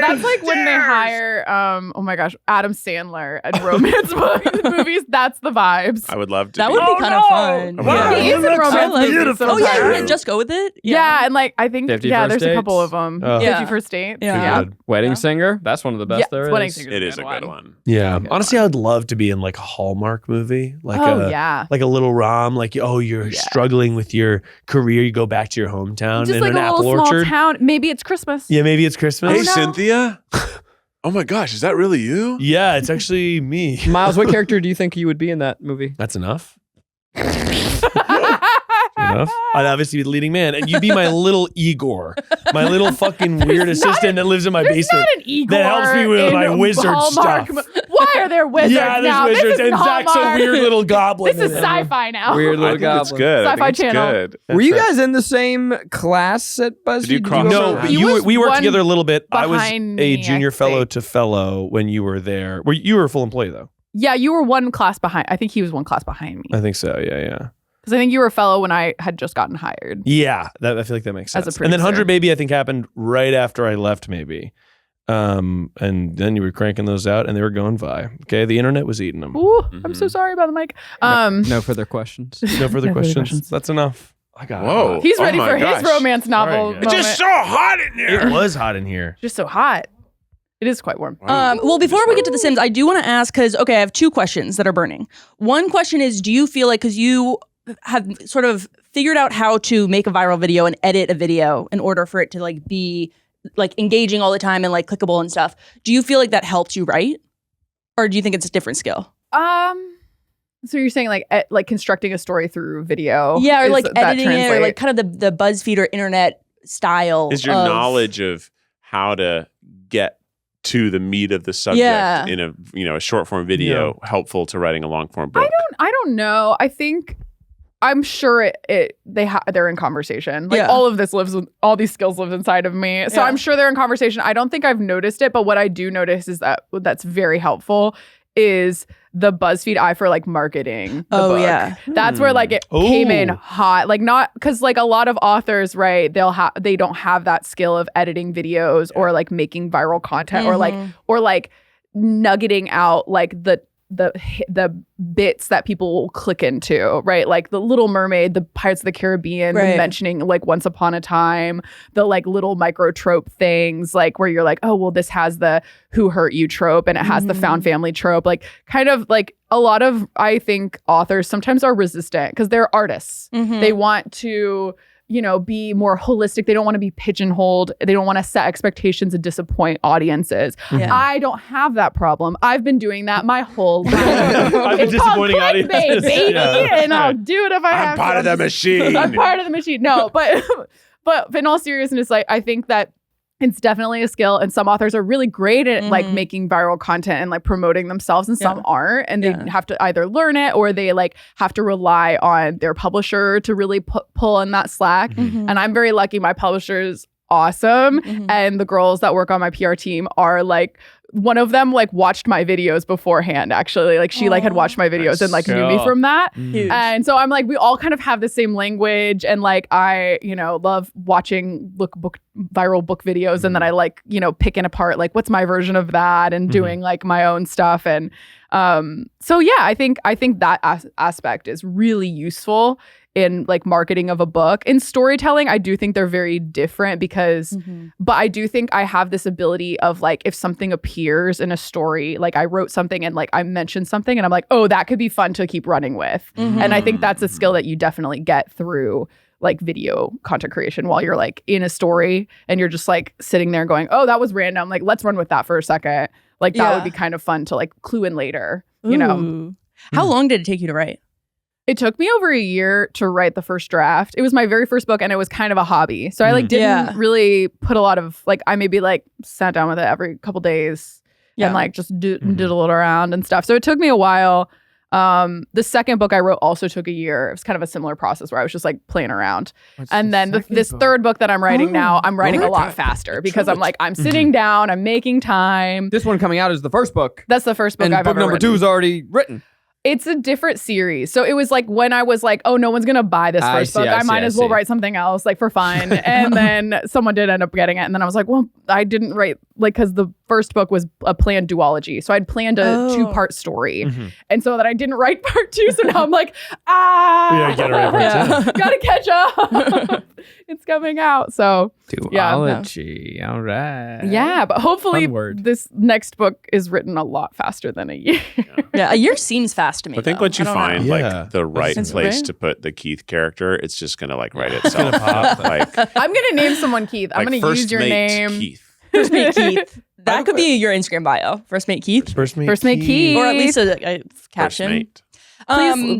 That's like when they hire oh my gosh, Adam Sandler and romance movies. That's the vibes. I would love to. that be. would be kind of fun. Wow. He is in That's romance movies beautiful. Oh yeah, you sometimes. didn't just go with it. Yeah, and like I think 50 yeah, First there's a couple Dates. of them. Oh. 50 Yeah. First Dates. Yeah. Good. Wedding Yeah. Singer. That's one of the best Yeah, there Wedding is. Singer's It is a good good one. one. Yeah. Good Honestly, one. I'd love to be in like a Hallmark movie. Like Oh yeah. like a little rom, like you're Yeah. struggling with your career, you go back to your hometown Just in like an a little apple small orchard. town. Maybe it's Christmas. Yeah, maybe it's Christmas. Hey, Oh, no. Cynthia. Oh my gosh, is that really you? Yeah, it's actually me. Miles, what character do you think you would be in that movie? That's enough. Enough. I'd obviously be the leading man, and you'd be my little Igor, my little fucking weird assistant that lives in my There's basement. not an Igor that helps me with in my wizard Hallmark stuff. Why are there wizards Yeah, there's now? wizards, This and is Zach's a Hallmark. weird little goblin. This is in it. sci-fi now. Weird I little think it's goblin. good. I Sci-Fi think it's Channel. good. Were you That's guys in the same class at BuzzFeed? you Did cross go No, over? but He was we worked one together a little bit. I was behind a me, junior I fellow think. to fellow when you were there. Well, you were a full employee though. Yeah, you were one class behind. I think he was one class behind me. I think so. Yeah. Because I think you were a fellow when I had just gotten hired. Yeah, I feel like that makes As sense. a And then producer. 100 Baby, I think, happened right after I left, maybe. And then you were cranking those out, and they were going by. Okay, the internet was eating them. Ooh, I'm Mhm. so sorry about the mic. No further questions. No further No questions. questions. That's enough. I got Whoa. He's Oh ready my for gosh. his romance novel Sorry, guys. It's moment. just so hot in here. It was hot in here. Just so hot. It is quite warm. Well, before we get to The Sims, I do want to ask because I have 2 questions that are burning. One question is, do you feel like because you have sort of figured out how to make a viral video and edit a video in order for it to like be like engaging all the time and like clickable and stuff, do you feel like that helps you write, or do you think it's a different skill? So you're saying like constructing a story through video? Yeah, or is like that editing it, or translate? like kind of the BuzzFeed or internet style. Is your of- knowledge of how to get to the meat of the subject Yeah. in a short form video helpful to writing a long form book? I don't know. I think I'm sure they're in conversation. Like Yeah. all of this all these skills live inside of me. So Yeah. I'm sure they're in conversation. I don't think I've noticed it, but what I do notice is that's very helpful is the BuzzFeed eye for like marketing. The Oh, book. yeah. That's where like it came in Ooh. hot. Like not because like a lot of authors, right? They don't have that skill of editing videos or like making viral content or like nuggeting out like the bits that people will click into, right? Like the Little Mermaid, the Pirates of the Caribbean, Right. mentioning like Once Upon a Time, the like little micro trope things, like where you're like, oh, well, this has the who hurt you trope and it has the found family trope. Like kind of like a lot of, I think authors sometimes are resistant because they're artists. Mhm. They want to, be more holistic. They don't want to be pigeonholed. They don't want to set expectations and disappoint audiences. Yeah. I don't have that problem. I've been doing that my whole life. I've been It's called disappointing clickbait, audiences. baby, Yeah. and I'll do it if I have I'm to. part of the machine. I'm part of the machine. No, but in all seriousness, like I think that it's definitely a skill, and some authors are really great at like making viral content and like promoting themselves, and some aren't, and they have to either learn it or they like have to rely on their publisher to really pull in that slack. And I'm very lucky. My publisher's awesome, and the girls that work on my PR team are like, one of them like watched my videos beforehand, actually. Like she like had watched my videos and like knew me from that. Huge. And so I'm like, we all kind of have the same language, and like I, love watching viral book videos, and then I like, picking apart like what's my version of that and doing like my own stuff. And so yeah, I think that aspect is really useful in like marketing of a book. In storytelling, I do think they're very different because, but I do think I have this ability of like, if something appears in a story, like I wrote something and like I mentioned something and I'm like, oh, that could be fun to keep running with. And I think that's a skill that you definitely get through like video content creation while you're like in a story and you're just like sitting there going, oh, that was random. Like, let's run with that for a second. Like that would be kind of fun to like clue in later, How long did it take you to write? It took me over a year to write the first draft. It was my very first book and it was kind of a hobby. So I like didn't really put a lot of like, I maybe like sat down with it every couple days and like just diddled around and stuff. So it took me a while. The second book I wrote also took a year. It was kind of a similar process where I was just like playing around. And then this third book that I'm writing now, I'm writing a lot faster because I'm like, I'm sitting down, I'm making time. This one coming out is the first book. That's the first book And I've book ever number written. 2 is already written. It's a different series. So it was like when I was like, oh, no one's going to buy this first book. I might as well write something else like for fun. And then someone did end up getting it. And then I was like, well, I didn't write like because the first book was a planned duology. So I'd planned a 2-part story. And so that I didn't write part 2. So now I'm like, Yeah, get it right part 2. Gotta catch up. It's coming out. So Duology. All right. yeah, but hopefully Fun word. this next book is written a lot faster than a year. Yeah, a year seems fast to me. I think though. once you I don't know. find Yeah. like the right It's place right. to put the Keith character, it's just gonna like write itself. Like I'm going to name someone Keith. I'm going to first use your mate name. Keith. First Mate Keith. That could be your Instagram bio. First Mate Keith. First mate Keith. Or at least a First caption. mate.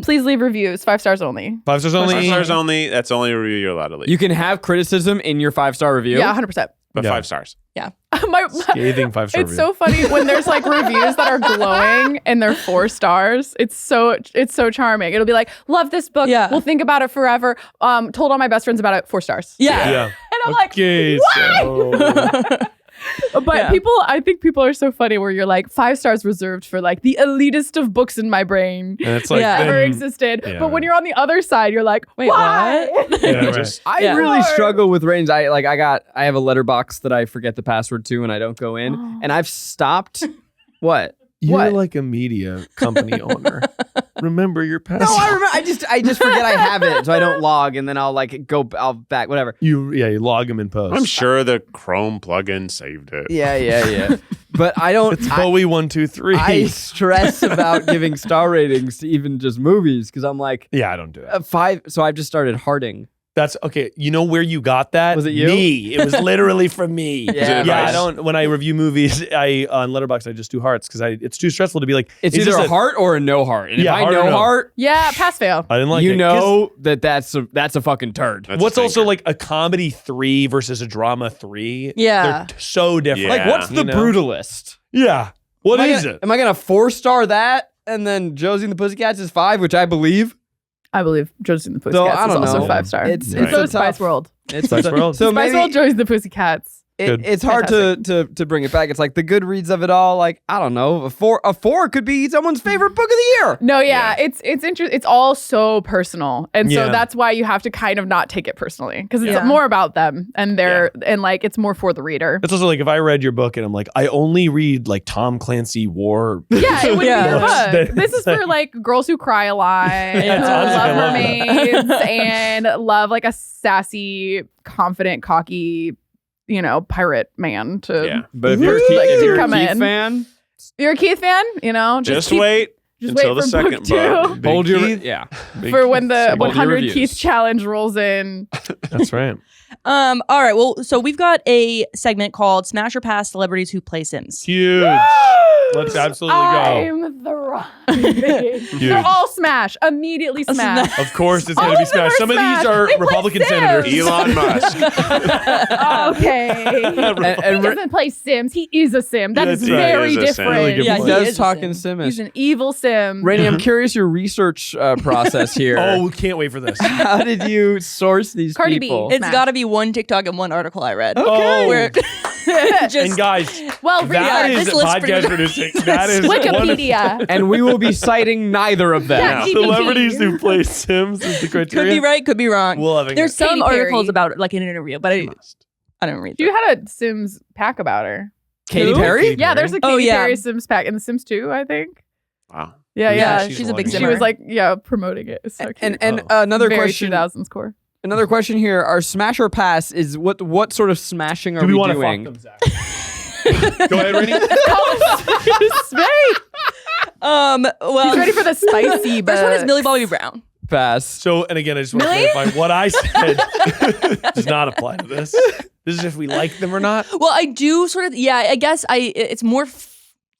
Please leave reviews. 5 stars only. 5 stars only. 5 stars only. That's the only review you're allowed to leave. You can have criticism in your 5-star review. Yeah, 100%. but Yeah. 5 stars. Scathing 5-star It's review. so funny when there's like reviews that are glowing and they're 4 stars. It's so charming. It'll be like, love this book. Yeah. We'll think about it forever. Told all my best friends about it. 4 stars. Yeah. Yeah. And I'm like, Okay, why? But Yeah. I think people are so funny where you're like 5 stars reserved for like the elitist of books in my brain And it's like, Yeah. ever then- existed. yeah, but when right. you're on the other side, you're like, Wait, why? Yeah, right. Just I Yeah. really struggle with range. I have a letterbox that I forget the password to and I don't go in. And I've stopped. What? You're What? like a media company owner. Remember your password. No, I remember. I just forget I have it, so I don't log, and then I'll I'll back whatever. You log them in post. I'm sure the Chrome plugin saved it. Yeah. But I don't. It's Bowie 1, 2, 3. I stress about giving star ratings to even just movies because I'm like I don't do it. 5. So I've just started hearting. That's okay. You know where you got that? Was it you? Me. It was literally from me. Yeah. I don't. When I review movies, on Letterboxd I just do hearts because it's too stressful to be like. It's is either this a heart or a no heart. And Yeah, if I heart or know no. heart, Yeah, pass fail. I didn't like you it. 'Cause know that's a fucking turd. That's what's a also stinker. like a comedy 3 versus a drama 3? Yeah. They're so different. Yeah. Like, what's the You know? brutalist? Yeah. What Am I is gonna- it? Am I gonna 4-star that and then Josie and the Pussycats is 5, which I believe? I believe Josie and the So, Pussycats I is don't also know. 5 star. It's so a is Spice tough- World. It's Spice World. So Spice maybe World, Josie and the Pussycats. Good. it's hard to bring it back. It's like the Goodreads of it all. Like I don't know, a 4 could be someone's favorite book of the year. No, it's interesting. It's all so personal, and so Yeah. that's why you have to kind of not take it personally because it's Yeah. more about them and and like it's more for the reader. It's also like if I read your book and I'm like, I only read like Tom Clancy war. Yeah, it would Yeah. be your Books. book. This is for like girls who cry a lot, and honestly, I love love mermaids, and love like a sassy, confident, cocky, pirate man to. Yeah. But if Woo! you're a Keith, Like, if to you're a come Keith in. fan, You're a Keith fan, Just keep- wait. Just Until wait the for second book 2. book. Hold your Keith? yeah. For when the Hold your 100 reviews. Keith challenge rolls in. That's right. All right. Well, so we've got a segment called Smash or Pass Celebrities Who Play Sims. Huge. Let's absolutely go. I'm the wrong. They're all smash. Immediately smash. Of course, it's All going to be of them smashed. are Some of these smashed. are They play Republican Sims. senators. Elon Musk. Okay. He doesn't play Sims. He is a Sim. That is That's right. very He is a Sim. different. Really good Yeah, point. he does is a talk Sim. in Simish. He's an evil Sim. Rainie, I'm curious your research process here. Oh, can't wait for this. How did you source these Cardi B. people? It's It's Smash. got to be one TikTok and one article I read. Oh. Where just And guys, Well, that yeah, is this list pretty podcast much- producing. That is one of Wikipedia. And we will be citing neither of them. Yeah, GPT. celebrities who play Sims is the could criteria. be right, could be wrong. We'll have it. There's some Katy Perry. articles about it, like in an interview, but I don't read You them. had a Sims pack about her. Katy Who? Perry? Katy Yeah, there's a Katy Oh, yeah. Perry Sims pack in The Sims 2, I think. Wow. Yeah, Yeah, yeah. she's a big loving it. She Simmer. was like, promoting it. It's so And cute. another Very question. 2000s core. Another question here: our smash or pass is what sort of smashing are Do we we want to doing? fuck them, Zach? Go ahead, Rainie. Well, He's ready for the spicy, but first one is Millie Bobby Brown. Pass. So, and again, I just want to Really? clarify what I said does not apply to this. This is if we like them or not. Well, I do sort of, yeah, I guess it's more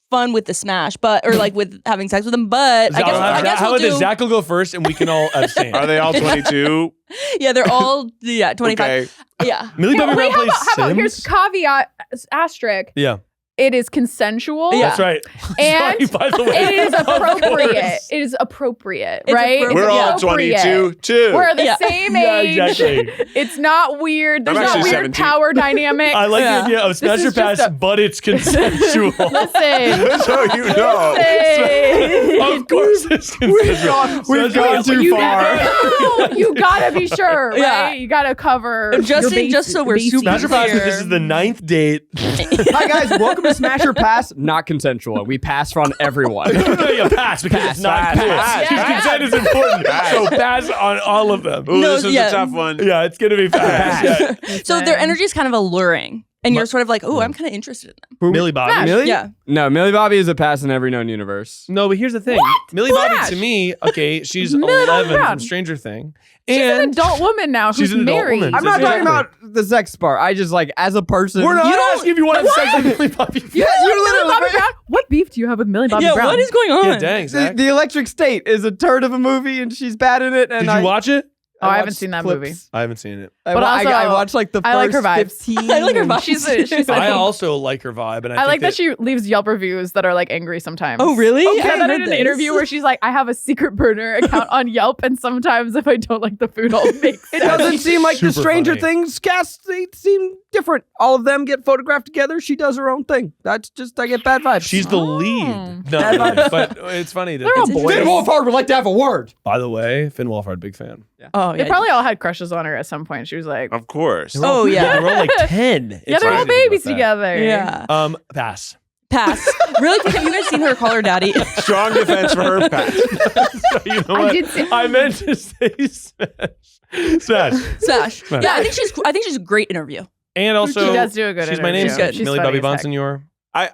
fun with the smash, but, or like with having sex with them, but I guess how we'll about this? do, Zach will go first and we can all abstain. Are they all 22? yeah, they're all, 25. Okay. Yeah. Millie Bobby Brown how plays about here's Sims? caveat asterisk. Yeah, It is consensual. Yeah. that's right. And Sorry, by the way. it is Of appropriate. course. It is appropriate, It's right? appropriate. We're all Appropriate. 22 too. We're the Yeah. same Yeah, age. exactly. It's not weird. There's I'm not actually weird 17. power dynamics. I like Yeah. the idea of smash is or pass, just a- but it's consensual. Listen. So you know. Listen. Of course, it's consensual. We've gone too You far. gotta- you gotta be sure, right? Yeah. You gotta cover. Just your just so we're bases. super Smash or pass, clear. this is the 9th date. Hi guys, welcome to Smash or Pass. Not consensual. We pass on everyone. Yeah, pass because Pass, it's not pass, cool. pass, Because pass. consent is important. Pass. So pass on all of them. Ooh, No, this is yeah. a tough one. Yeah, it's gonna be pass. Yeah. So their energy is kind of alluring, and you're sort of like, oh, I'm kind of interested in them. Millie Bobby. Smash. Millie? Yeah. No, Millie Bobby is a pass in every known universe. No, but here's the thing. Millie Flash. Bobby to me, okay, she's Millie Bobby 11 Brown. from Stranger Thing. She's an And adult woman now who's She's an adult married. woman. I'm not Exactly. talking about the sex part. I just like as a person. we're not You don't- asking if you want to have sex with Millie Bobby. You Yeah, don't you like Millie literally- Bobby Brown? What beef do you have with Millie Bobby Yeah, Brown? what is going on? Yeah, dang, The, Zach. the Electric State is a turd of a movie, and she's bad in it. And Did you watch it? Oh, I haven't watched seen that clips. movie. I haven't seen it. I, But wa- also, I watched like the first I like her vibes. 15. I like her and- vibes. She's I also like her vibe, and I like that she leaves Yelp reviews that are like angry sometimes. Oh, really? I said that heard in an this. interview where she's like, I have a secret burner account on Yelp, and sometimes if I don't like the food, I'll make It sense. doesn't seem like the super Stranger funny. Things cast. They seem different. All of them get photographed together. She does her own thing. That's just I get bad vibes. She's the lead. No, really, but it's funny. They're all boys. Finn Wolfhard would like to have a word. By the way, Finn Wolfhard, big fan. Oh, They yeah. probably all had crushes on her at some point. She was like, Of course. Oh, yeah. They're all like 10. yeah, It's they're all crazy to think babies about that. together. Yeah. Pass. Pass. Really quick, have you guys seen her call her daddy? Strong defense for her, Pat. So you know I what? did see- I meant to say smash. Smash. Smash. Smash. Yeah, I think she's a great interview. And also, She does do a good she's my interview. namesake, She's Millie funny Bobby as heck. Bonsignor. I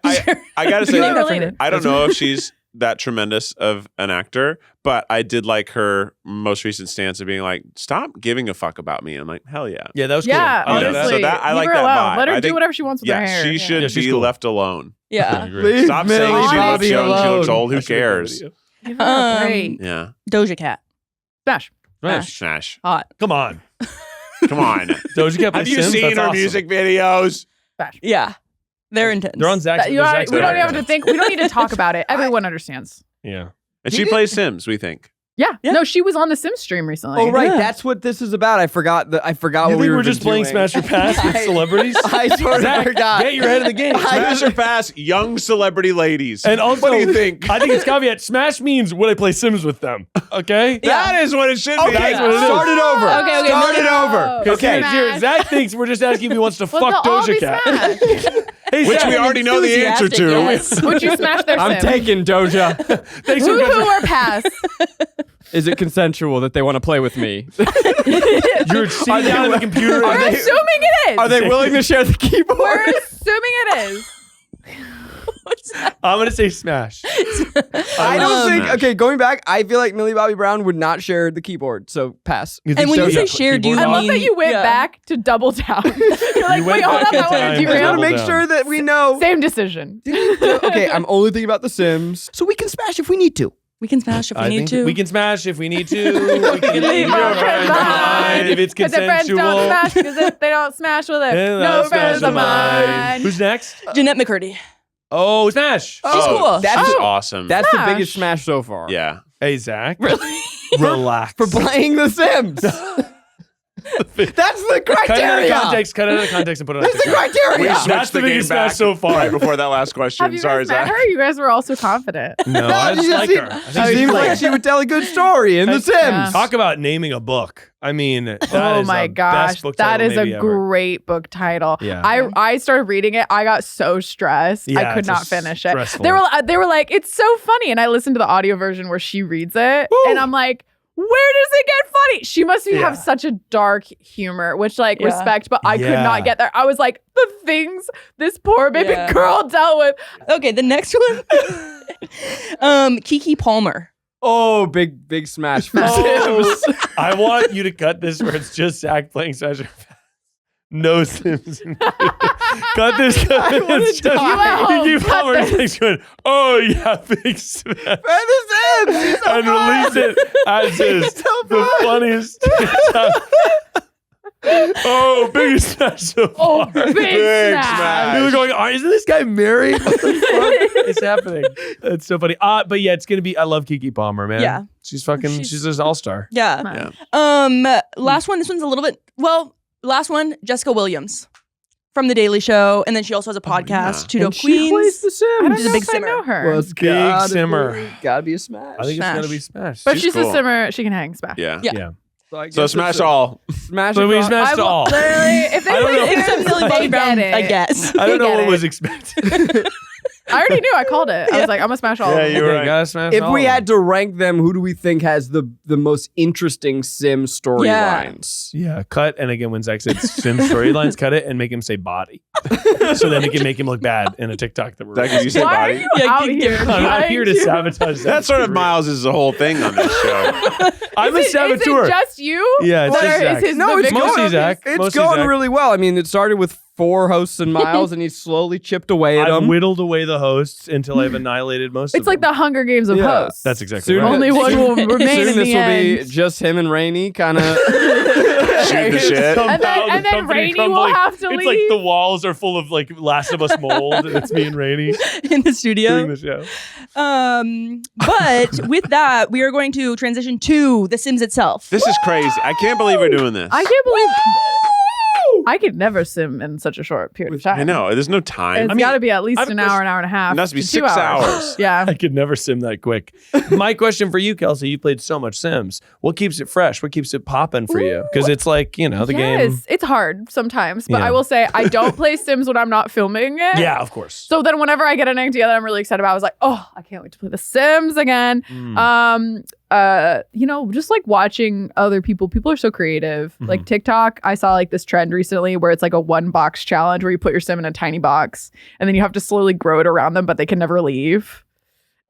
gotta You're say, related. I don't know if she's that tremendous of an actor, but I did like her most recent stance of being like, "Stop giving a fuck about me." I'm like, hell yeah. Yeah, that was Yeah, cool. I like that. honestly. So that- I leave like her that alone. vibe. Let her I do think- whatever she wants with Yeah, her hair. she should Yeah, she's be cool. left alone. Yeah. Leave Stop Millie saying she Bobby looks young, she looks alone. old. Who cares? Give her a Um, break. Yeah. Doja Cat. Smash. Smash. Smash. Hot. Come on. Come on. Doja Cat Have plays you Sims? seen That's her awesome. music videos? Smash. Yeah. They're intense. They're on Zach's. We the don't Zach's even Diary. have to think. We don't need to talk about it. Everyone understands. Yeah. And she plays Sims, we think. Yeah. No, she was on the Sims stream recently. Oh right, Yeah. that's what this is about. I forgot You what think we were just playing doing. Smash or Pass with celebrities? I sort of Zach, forgot. get your head in the game. Smash or pass, young celebrity ladies. And also, what do you think? I think it's caveat. Smash means would I play Sims with them? Okay. That is what it should be. Okay, That's what it is. start it over. Okay, Start it no. over. Because Okay. here, Zach thinks we're just asking if he wants to Well, fuck they'll all Doja be Cat. smashed. Hey, Which Zach, we already know the answer to. Enthusiastic, yes. Would you smash their I'm Sim? taking Doja. thanks for Woo-hoo or pass? Is it consensual that they want to play with me? You're sitting down at the computer. We're and assuming it is. Are they willing to share the keyboard? We're assuming it is. I'm going to say Smash. I don't think. Okay, going back, I feel like Millie Bobby Brown would not share the keyboard, so pass. You And think when so? you say Yeah, share, do you keyboard I off. love that you went back to double down. You're like, went wait, hold back on, in I time want to to I just derail. want to make down. sure that we know. Same decision. Okay, I'm only thinking about The Sims, so we can smash if we need to. We can smash if we I need think to. we can smash if we need to. We can leave our friends behind. if it's Because their friends consensual. don't smash because if they don't smash with it. And No I'll friends smash of mine. Who's next? Jeanette McCurdy. Oh, Smash. She's cool. That's She's awesome. That's the Smash. biggest smash so far. yeah. Hey, Zach. Really? Relax. For playing The Sims. That's the Cut it out of criteria. context. Cut it out of context and put it on That's the TikTok. criteria. That's Switched the biggest smash so far. right before that last question. Have you Sorry, guys met Zach. her? You guys were all so confident. No, I just like her. I She think she's seems cool. like she would tell a good story in The Sims. Yeah. Talk about naming a book. I mean, that Oh is my the gosh, best book that title is a maybe ever. great book title. Yeah. I started reading it. I got so stressed. Yeah, I could it's not just finish it. stressful. They were like, it's so funny, and I listened to the audio version where she reads it, and I'm like, where does it get funny? She must have such a dark humor, which like respect, but I could Yeah. not get there. I was like, the things this poor baby Yeah. girl dealt with. Okay, the next one. Kiki Palmer. Oh, big smash for Oh, Sims. I want you to cut this where it's just Zach playing Smash. No Sims. Cut this. It's just die. You at home, Kiki cut Palmer is this. like going, oh yeah, big Smash. The Sims. He's so And fun. release it as his so the fun. funniest. Oh, biggest smash so Oh, far. big smash. They were going, oh, isn't this guy married? What the fuck is happening? It's so funny. But yeah, it's gonna be. I love Kiki Palmer, man. Yeah. she's fucking. She's an all-star. Yeah. Yeah. Last one. This one's a little bit. Well, last one. Jessica Williams from The Daily Show, and then she also has a podcast, Tudo And she plays Queens. The Sims. I don't She's a know big if I simmer. know her. Well, it's Big gotta simmer. Gotta be a smash. I think Smash. it's gonna be Smash. But She's she's cool. a simmer. She can hang smash. Yeah. Yeah. Yeah. I So guess smash it's a- all. Smash So we across- smashed I will all. literally, if they I don't know. play Except Millie Bobby Brown, I guess. I don't know Get what it. was expected. I already knew. I called it. I was like, I'm gonna smash all. Yeah, of them. you're Okay, right. gotta smash If all we of had to rank them, who do we think has the most interesting Sim storylines? Yeah, cut. And again, when Zach said Sim storylines, cut it and make him say body. So then we can make him look bad in a TikTok that we're Zach, did you say Why are body? you Yeah, out keep here? going. I'm not trying here to sabotage That's sort of Miles' whole thing on this show. I'm a Is saboteur. it just you? Yeah, it's Or just is Zach. his No, the it's victim mostly of Zach. his- It's Mostly going Zach. really well. I mean, it started with 4 hosts and Miles, and he's slowly chipped away at I've them. whittled away the hosts until I've annihilated most of It's like them. the Hunger Games of Yeah. hosts. That's exactly Soon right. Only one will remain Soon in this the will end. be just him and Rainie, kind of. Shooting the shit. And then company Rainie will crumbling. have to It's leave. like the walls are full of like Last of Us mold, and it's me and Rainie in the studio. doing the show. But with that, we are going to transition to The Sims itself. This is crazy. I can't believe we're doing this. I can't believe I could never sim in such a short period of time. I know. There's no time. It's got to be at least I've- an hour and a half. It has to be 2 6 hours. Yeah. I could never sim that quick. My question for you, Kelsey, you played so much Sims. What keeps it fresh? What keeps it popping for you? Because it's like, the game. Yes, it's hard sometimes, but Yeah. I will say I don't play Sims when I'm not filming it. Yeah, of course. So then whenever I get an idea that I'm really excited about, I was like, oh, I can't wait to play The Sims again. Just like watching other people are so creative. Like TikTok, I saw like this trend recently where it's like a 1-box challenge where you put your Sim in a tiny box and then you have to slowly grow it around them, but they can never leave.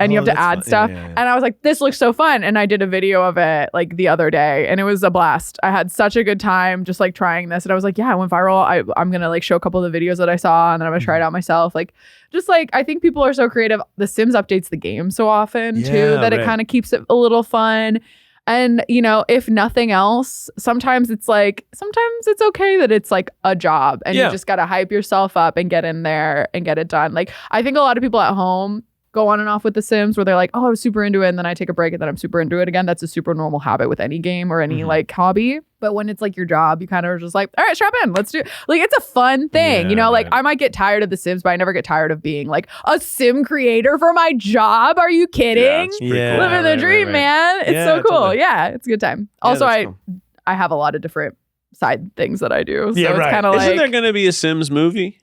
And you Oh, have to that's add fun. stuff. Yeah, yeah, yeah. And I was like, this looks so fun. And I did a video of it like the other day and it was a blast. I had such a good time just like trying this. And I was like, yeah, it went viral. I'm going to like show a couple of the videos that I saw and then I'm going to try it out myself. Like, just like, I think people are so creative. The Sims updates the game so often too, Yeah, that it right. kind of keeps it a little fun. And, if nothing else, sometimes it's okay that it's like a job and Yeah. you just got to hype yourself up and get in there and get it done. Like, I think a lot of people at home go on and off with The Sims where they're like, oh, I was super into it. And then I take a break and then I'm super into it again. That's a super normal habit with any game or any like hobby. But when it's like your job, you kind of are just like, all right, strap in. Let's do it. Like, it's a fun thing, Yeah, like right. I might get tired of The Sims, but I never get tired of being like a Sim creator for my job. Are you kidding? Yeah, it's pretty Yeah. cool. Living the right, dream, right. man. It's Yeah, so cool. totally. Yeah, it's a good time. Also, that's cool. I have a lot of different side things that I do. So Yeah, it's right. kind of Isn't like there going to be a Sims movie?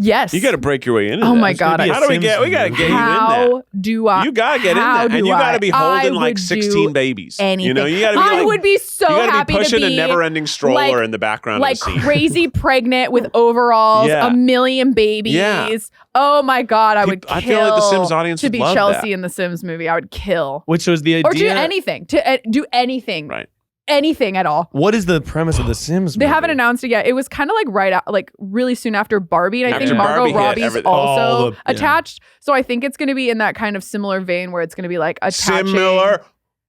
Yes. You got to break your way into Oh that. my God. How do we get? We got to get you in How that. do I? You got to get in that, and you got to be holding like 16 babies. Anything. You know, you got to be. I would be so happy to pushing be a never-ending stroller in the background like of the scene. crazy pregnant with overalls, a million babies. Yeah. Oh my God, I would kill. I feel like the Sims audience to would be love Chelsea that. in the Sims movie. I would kill. Which was the idea. Or do anything. Do anything. Right. Anything at all. What is the premise of the Sims movie? They haven't announced it yet. It was kind of like like really soon after Barbie. And I think After Margot Barbie hit, Robbie's also yeah. attached. So I think it's going to be in that kind of similar vein where it's going to be like attaching. Similar.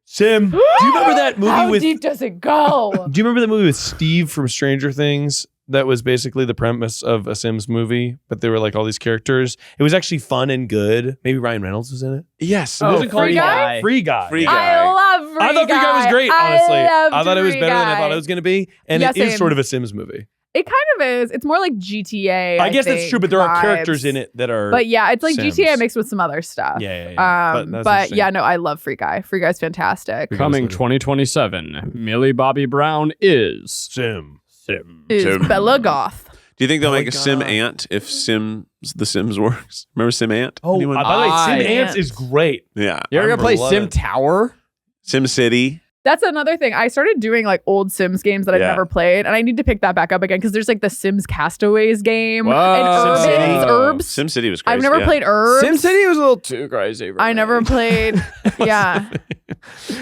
Sim. Do you remember that movie How with? deep does it go? Do you remember the movie with Steve from Stranger Things? That was basically the premise of a Sims movie, but there were like all these characters. It was actually fun and good. Maybe Ryan Reynolds was in it. Yes. What was it called? Free Guy? Free Guy. Free Yeah. Guy. I love Free Guy. I thought Free Guy was great, honestly. I thought it was Free better than I Guy. thought it was going to be. And Yeah, it is same. sort of a Sims movie. It kind of is. It's more like GTA. I guess that's think, true, but there are vibes. characters in it that are. But yeah, it's like Sims. GTA mixed with some other stuff. Yeah. But that's yeah, interesting. no, I love Free Guy. Free Guy's fantastic. Coming 2027, Millie Bobby Brown is Sim. Is Sim. Bella Goth. Do you think they'll Oh my make a Sim God. Ant if The Sims works? Remember Sim Ant? Oh, Anyone? by the way, Sim I- Ants is great. Yeah. You ever gonna play love Sim it. Tower? Sim City. That's another thing. I started doing like old Sims games that I've Yeah. never played, and I need to pick that back up again because there's like the Sims Castaways game Whoa. and SimCity. Herbs. Sim City was crazy. I've never yeah. played Herbs. SimCity was a little too crazy. for I me. never played. Yeah,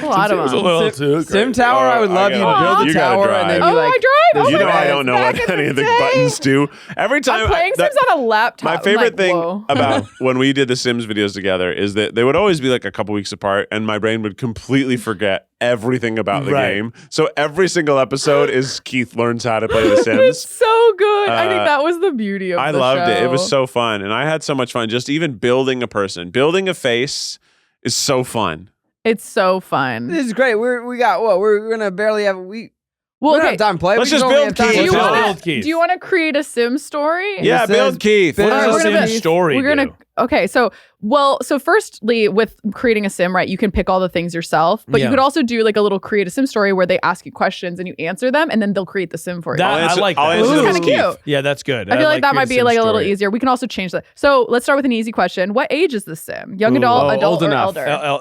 a lot of It was a them. little too Sim Tower, I would love you to build You a gotta tower and then drive. be Oh, like, I drive. Oh You my know God, I don't know back what in any of the day. buttons do. Every time I'm playing Sims on a laptop. My I'm favorite like, thing whoa. about when we did the Sims videos together is that they would always be like a couple weeks apart, and my brain would completely forget everything about the Right. game. So every single episode is Keith learns how to play The It's Sims. so good. I think Uh, that was the beauty of I the loved it. It was show. so fun, and I had so much fun. Just even building a person, building a face is so fun. It's so fun. this is great. We got what? We're gonna barely have we Well, don't okay. have time to play. Let's We just only build have time Keith. Do you Let's want build Keith. to? Do you want to create a Sim story? Yeah, It build says- Keith. What All right, does we're a gonna Sim be- story We're gonna. do? Okay, so firstly, with creating a sim, right, you can pick all the things yourself, but Yeah. you could also do like a little create a sim story where they ask you questions and you answer them, and then they'll create the sim for you. That- I like that. I'll answer This is them kind as of Keith. cute. Yeah, that's good. I feel like that might be Sim like a little story. easier. We can also change that. So let's start with an easy question. What age is the sim? Young adult, Oh, adult, old or enough. elder?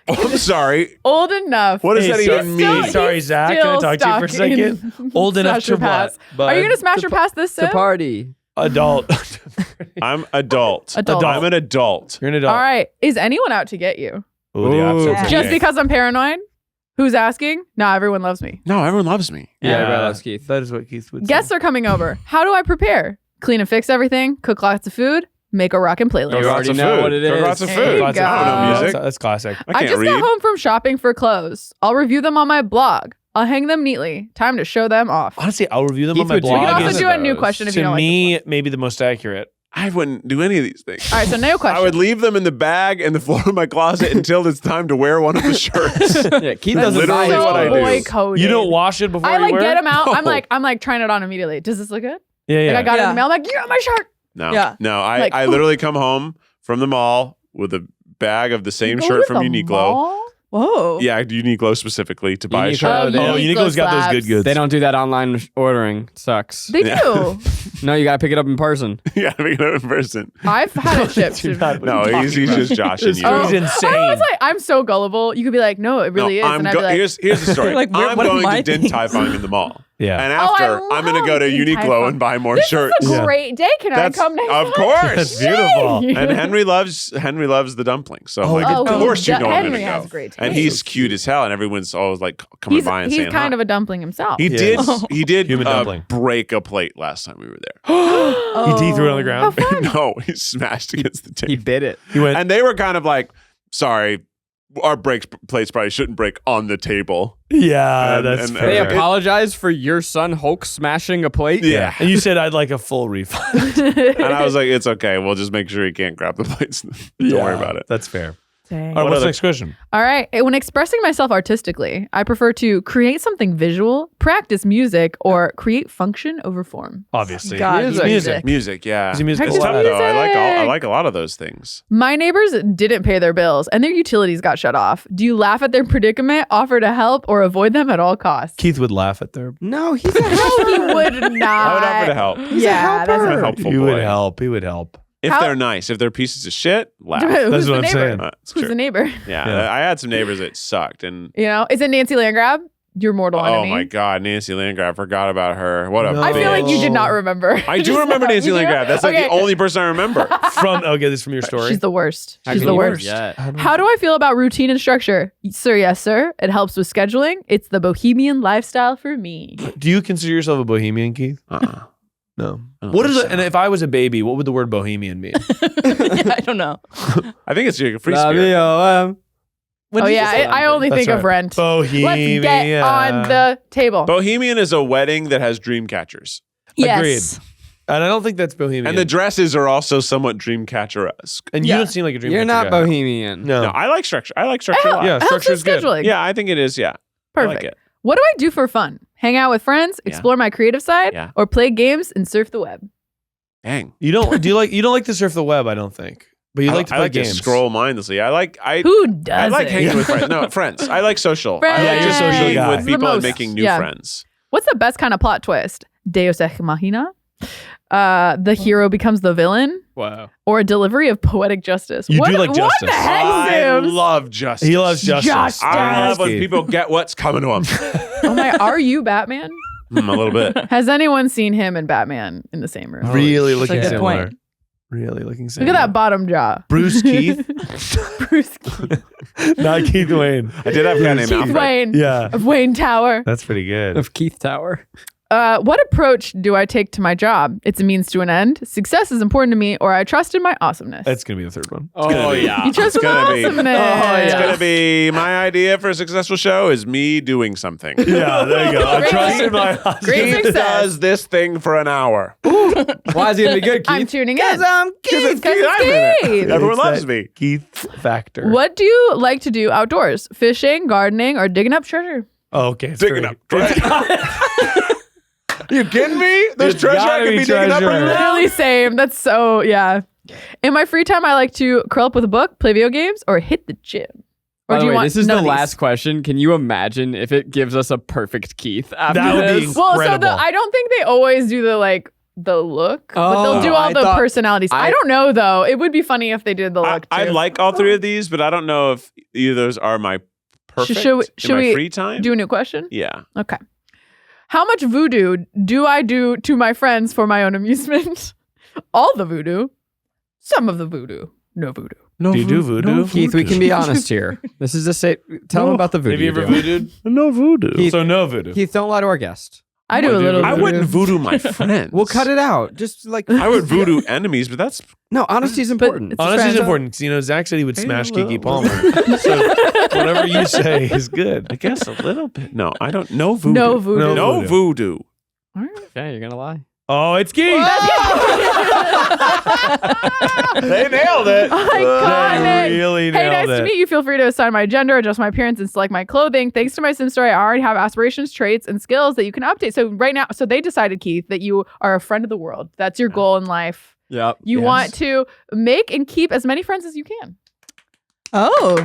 I'm sorry. Old enough. What does Hey, that even Still- mean? he's Sorry, Zach. Can I still talk to you for a stuck in second? Old enough Smash or to pass. what? Are you gonna smash or pass this It's a sim? party. Adult. I'm adult. Adult. I'm an adult. You're an adult. All right. Is anyone out to get you? Ooh, the opposite. Yeah. Just because I'm paranoid? Who's asking? No, everyone loves me. No, everyone loves me. Yeah, everybody loves Keith. That is what Keith would Guests are coming over. How do I prepare? Clean and fix everything, cook lots of food, make a rockin' playlist. Cook You lots already of know food. what it Cook is. lots of There food. you I don't know go. music. That's classic. I I can't just read. got home from shopping for clothes. I'll review them on my blog. I'll hang them neatly. Time to show them off. Honestly, I'll review them Keith on my would do We can blog. also is- do a new question if you To don't like me, this one. maybe the most accurate. I wouldn't do any of these things. All right, so no question. I would leave them in the bag in the floor of my closet until it's time to wear one of the shirts. Yeah, Keith That's doesn't literally buy his what I so do. clothes. boy-coded. You don't wash it before I you like wear get it? them out. No. I'm like trying it on immediately. Does this look good? Yeah, yeah. Like I got it in Yeah. the mail. I'm like, yeah, my shirt. No, Yeah. no. I Like, ooh. literally come home from the mall with a bag of the same You go shirt to from the Uniqlo. mall? Whoa. Yeah, Uniqlo specifically to buy a Uniqlo, shirt. they Oh, don't- Uniqlo's got those good goods. They don't do that online ordering. It sucks. They Yeah. do. No, you gotta pick it up in person. Yeah, pick it up in person. I've had it shipped. Dude, not- No, he's just joshing This you. story's Oh. insane. I was like, I'm so gullible. You could be like, no, it really No, is. And I'd be like, here's the story. Like, where- I'm what are going my to Din Tai Fung in the mall. Yeah. And Oh, after, I I'm going to go love to Din Tai Uniqlo Fung. and buy more this shirts. is a Yeah. great day. Can I come next Of time? course. That's beautiful. Yay. And Henry loves the dumplings. So I'm like, Oh, of course you're yeah, going Henry to has go. great And taste. he's cute as hell, and everyone's always like coming by and He's saying kind hi. of a dumpling himself. He Yeah. did Human dumpling. break a plate last time we were there. He threw it on the ground. No, he smashed against the table. He bit it. He went, And they were kind of like, sorry, our plates probably shouldn't break on the table. yeah, And- that's and- fair. They Okay. apologize for your son Hulk smashing a plate. Yeah. And you said I'd like a full refund. And I was like, it's okay. We'll just make sure he can't grab the plates. Don't worry about it. That's fair. Dang. All right, what's other- the next question? All right. When expressing myself artistically, I prefer to create something visual, practice music, or create function over form. Obviously. God, Music, yeah. He's a musical It's tough lad. though. I Music. like a lot of those things. My neighbors didn't pay their bills and their utilities got shut off. Do you laugh at their predicament, offer to help, or avoid them at all costs? Keith would laugh at their. No, he's a No, he would not. I would offer to help. Yeah, I'm that's a helpful He boy. would help. He would help. If How- they're nice, if they're pieces of shit, laugh. Who's That's the what I'm neighbor? saying. It's Who's true. the neighbor? Yeah, I had some neighbors that sucked, and You know, is it Nancy Landgrab? Your mortal enemy. oh my god, Nancy Landgraf, I forgot about her. What a No. I feel like you bitch. did not remember. I do remember Nancy Landgraf. That's like Okay. the only person I remember. This is from your story. She's the worst. How She's can the you worst. forget? How do I feel about routine and structure? Sir, yes, sir. It helps with scheduling. It's the bohemian lifestyle for me. Do you consider yourself a bohemian, Keith? No. I don't What is think it? so. And if I was a baby, what would the word bohemian mean? Yeah, I don't know. I think it's a free La spirit. B-O-M. What Oh did you yeah, say? I only That's think of right. rent. Bohemian. Let's get on the table. Bohemian is a wedding that has dream catchers. Yes. And I don't think that's bohemian. And the dresses are also somewhat dream catcher-esque. And you Yeah. don't seem like a dream You're not catcher guy. bohemian. No. No, I like structure. I like structure a lot. Yeah, It helps structure with is good. scheduling. Yeah, I think it is. Yeah. I Perfect. like it. What do I do for fun? Hang out with friends, Yeah. explore my creative side, Yeah. or play games and surf the web? Dang. You don't like to surf the web, I don't think. But you like to I play like games. to scroll mindlessly. I Who does like it? hanging with friends. No, friends. I like social. Friends. I like Yeah, just you're a social being guy. with The people and most. making new Yeah. friends. What's the best kind of plot twist? Deus ex machina? The hero becomes the villain? Wow. Or a delivery of poetic justice? You what, do like What justice. the heck, I Sims? love justice. He loves justice. Justice. I love when Keith. people get what's coming to them. Oh my, are you Batman? A little bit. Has anyone seen him and Batman in the same room? Really That's a looking good similar. point. Really looking Look similar. at that bottom jaw. Bruce Keith, Bruce Keith. not Keith Wayne. I did have a guy named Keith Alfred. Wayne Yeah, of Wayne Tower. that's pretty good. Of Keith Tower. What approach do I take to my job? It's a means to an end. Success is important to me, or I trust in my awesomeness. That's gonna be the third one. Oh, yeah. You trust in my gonna be- awesomeness. It's gonna be my idea for a successful show is me doing something. Yeah, there you go. I Great- trust in my Great Keith success. does this thing for an hour. Why is he going to be good, Keith? I'm tuning in. I'm Because I'm in it's it. Keith. Everyone It's loves that me. Keith factor. What do you like to do outdoors? Fishing, gardening, or digging up treasure? Oh, okay, it's Digging pretty- up. You kidding me? There's It's treasure I gotta could be be digging up treasure. right now. Literally same. That's so, yeah. In my free time, I like to curl up with a book, play video games, or hit the gym. Or By do the you way, want this is none the of these? last question. Can you imagine if it gives us a perfect Keith after That would be this? Well, so Incredible. I don't think they always do the look, but they'll Oh, do all I the thought- personalities. I don't know though. It would be funny if they did the look. I too. like all three of these, but I don't know if either of those are my perfect should in my we free time. do a new question. Yeah. Okay. How much voodoo do I do to my friends for my own amusement? All the voodoo, some of the voodoo, no voodoo. No Do you do voodoo? Keith, we can be honest here. This is a safe. Tell him about the voodoo. Have you ever you do. voodooed? No voodoo. Keith- So no voodoo. Keith, don't lie to our guest. I do a do little. I voodoo. wouldn't voodoo my friends. We'll cut it out. Just like I would voodoo enemies, but that's No, honesty is important. it's- Honesty is friends. important. You know, Zach said he would Hey, smash hello. Kiki Palmer. So whatever you say is good. I guess a little bit. No, I don't. No voodoo. No voodoo. No voodoo. Okay, you're gonna lie. Oh, it's Keith. They nailed it. Iconic. They really Hey, nice nailed to it. meet you. Feel free to assign my gender, adjust my appearance, and select my clothing. Thanks to my Sim story, I already have aspirations, traits, and skills that you can update. So right now, so they decided, Keith, that you are a friend of the world. That's your goal in life. Yep. You want to make and keep as many friends as you can. Oh.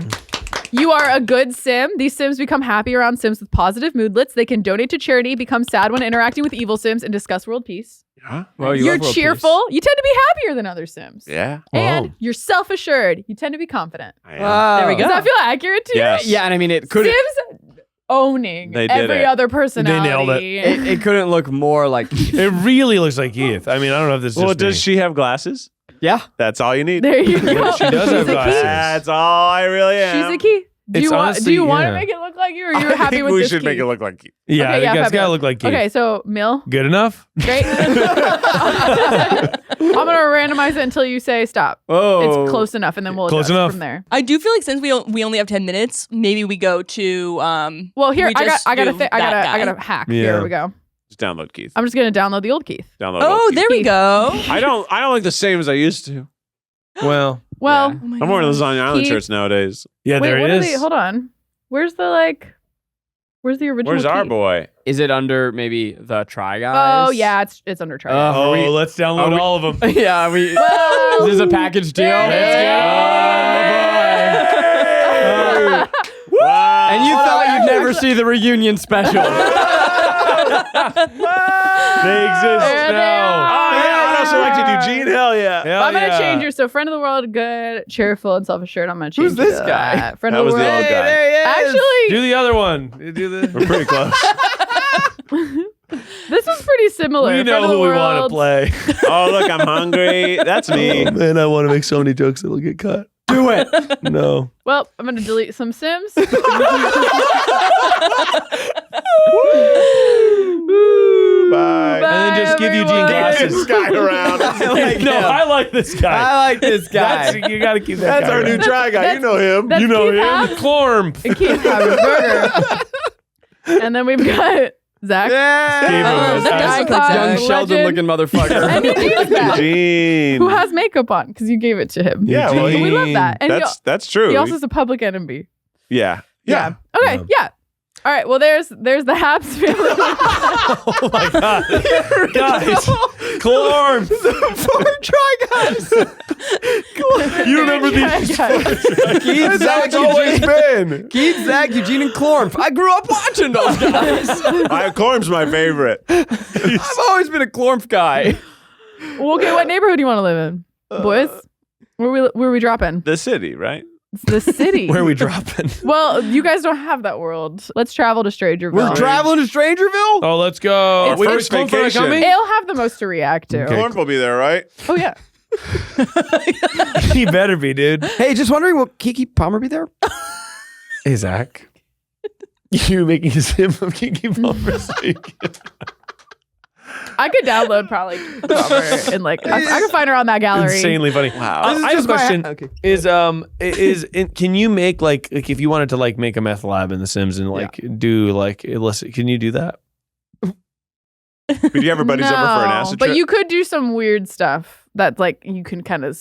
You are a good Sim. These Sims become happy around Sims with positive moodlets. They can donate to charity, become sad when interacting with evil Sims, and discuss world peace. Yeah. Well, You're love world cheerful. You tend to be happier than other Sims. Yeah. And Whoa. you're self-assured. You tend to be confident. I peace. am. There we go. Does that feel accurate to Yes. you? Yeah, and I mean, it could. Sims owning They did every it. other personality. nailed it. It couldn't look more like Keith. It really looks like Keith. I mean, I don't know if this is Well, just does me. she have glasses? Yeah. That's all you need. There you go. She does have She's a glasses. key. That's all I really am. She's a key. Do It's you want? honestly- Do you want yeah. to make it look like you, or you're I happy think with we this should key? make it look like you. Yeah, Okay, the yeah, guy's fabulous. gotta look like Keith. Okay, so Mill, Good enough? great. I'm gonna randomize it until you say stop. Oh. It's close enough, and then we'll Close adjust enough. from there. I do feel like since we only have 10 minutes, maybe we go to Well, here we I just got do a that I got guy. a hack. Yeah. Here we go. Just download Keith. I'm just gonna download the old Keith. Download. Oh, old there Keith. we go. I don't look the same as I used to. Well, Well, Yeah. Oh my I'm wearing God. Lasagna Island He- shirts nowadays. Yeah, wait, there what it are is. they? Hold on. Where's the original? Where's our key? boy? Is it under maybe the Try Guys? Oh yeah, it's under Try. Oh. Oh, we- let's download all of them. Yeah, we. Well, This is a package deal. there it Oh, is. Wow. And you thought you'd never see the reunion special. They exist There they now. are. Oh yeah, I also liked Eugene. Hell yeah. Hell I'm gonna yeah. change yours. So friend of the world, good, cheerful, and self-assured. I'm gonna change. Who's this it to guy? that. Friend That of was the the world. old guy. There he is. Actually, Do the other one. Do the. We're pretty close. this was pretty similar. We Friend know of the who we want to world. play. Oh look, I'm hungry. That's me. Oh, man, I want to make so many jokes that'll get cut. Do it. No. Well, I'm gonna delete some Sims. Bye. And then just give Eugene everyone. glasses. This guy around. I like No, him. I like this guy. I like this guy. You got to keep that That's guy our new around. Try Guy. You know him. That's You know Keith him. Habb. Clorm. And Keith Habersberger. And then we've got Zach. Yeah. Steve, that does look like Icon, Zach. Young Sheldon legend. looking motherfucker. And Eugene's back, Eugene. who has makeup on because you gave it to him. Yeah, well, we love that. And that's true. he also is a public enemy. yeah. Yeah. Okay. Yeah. Yeah. All right. Well, there's the Habs family. Oh my God. Guys. Clorm. Try Guys. You remember these? Keith, Zach, That's always Eugene. been. Keith, Zach, Eugene, and Kornfeld. I grew up watching those guys. Corm's my favorite. I've always been a Kornf guy. Well, okay. What neighborhood do you want to live in, boys? Where we dropping? The city, right? It's the city. Where are we dropping? Well, you guys don't have that world. Let's travel to Strangerville. We're traveling to Strangerville? Oh, let's go. Our Wait, first is Clorm vacation. coming? It'll have the most to react to. Okay. Corn will be there, right? Oh yeah. He better be, dude. Hey, just wondering, will Kiki Palmer be there? Hey, Zach. You making a sim of Kiki Palmer. I could download probably and like I could find her on that gallery. Insanely funny. Wow. I have a question. Okay. Can you make like if you wanted to like make a meth lab in The Sims and like do like illicit? Can you do that? Would you have your buddies over for an acid but trip? you could do some weird stuff that like you can kind of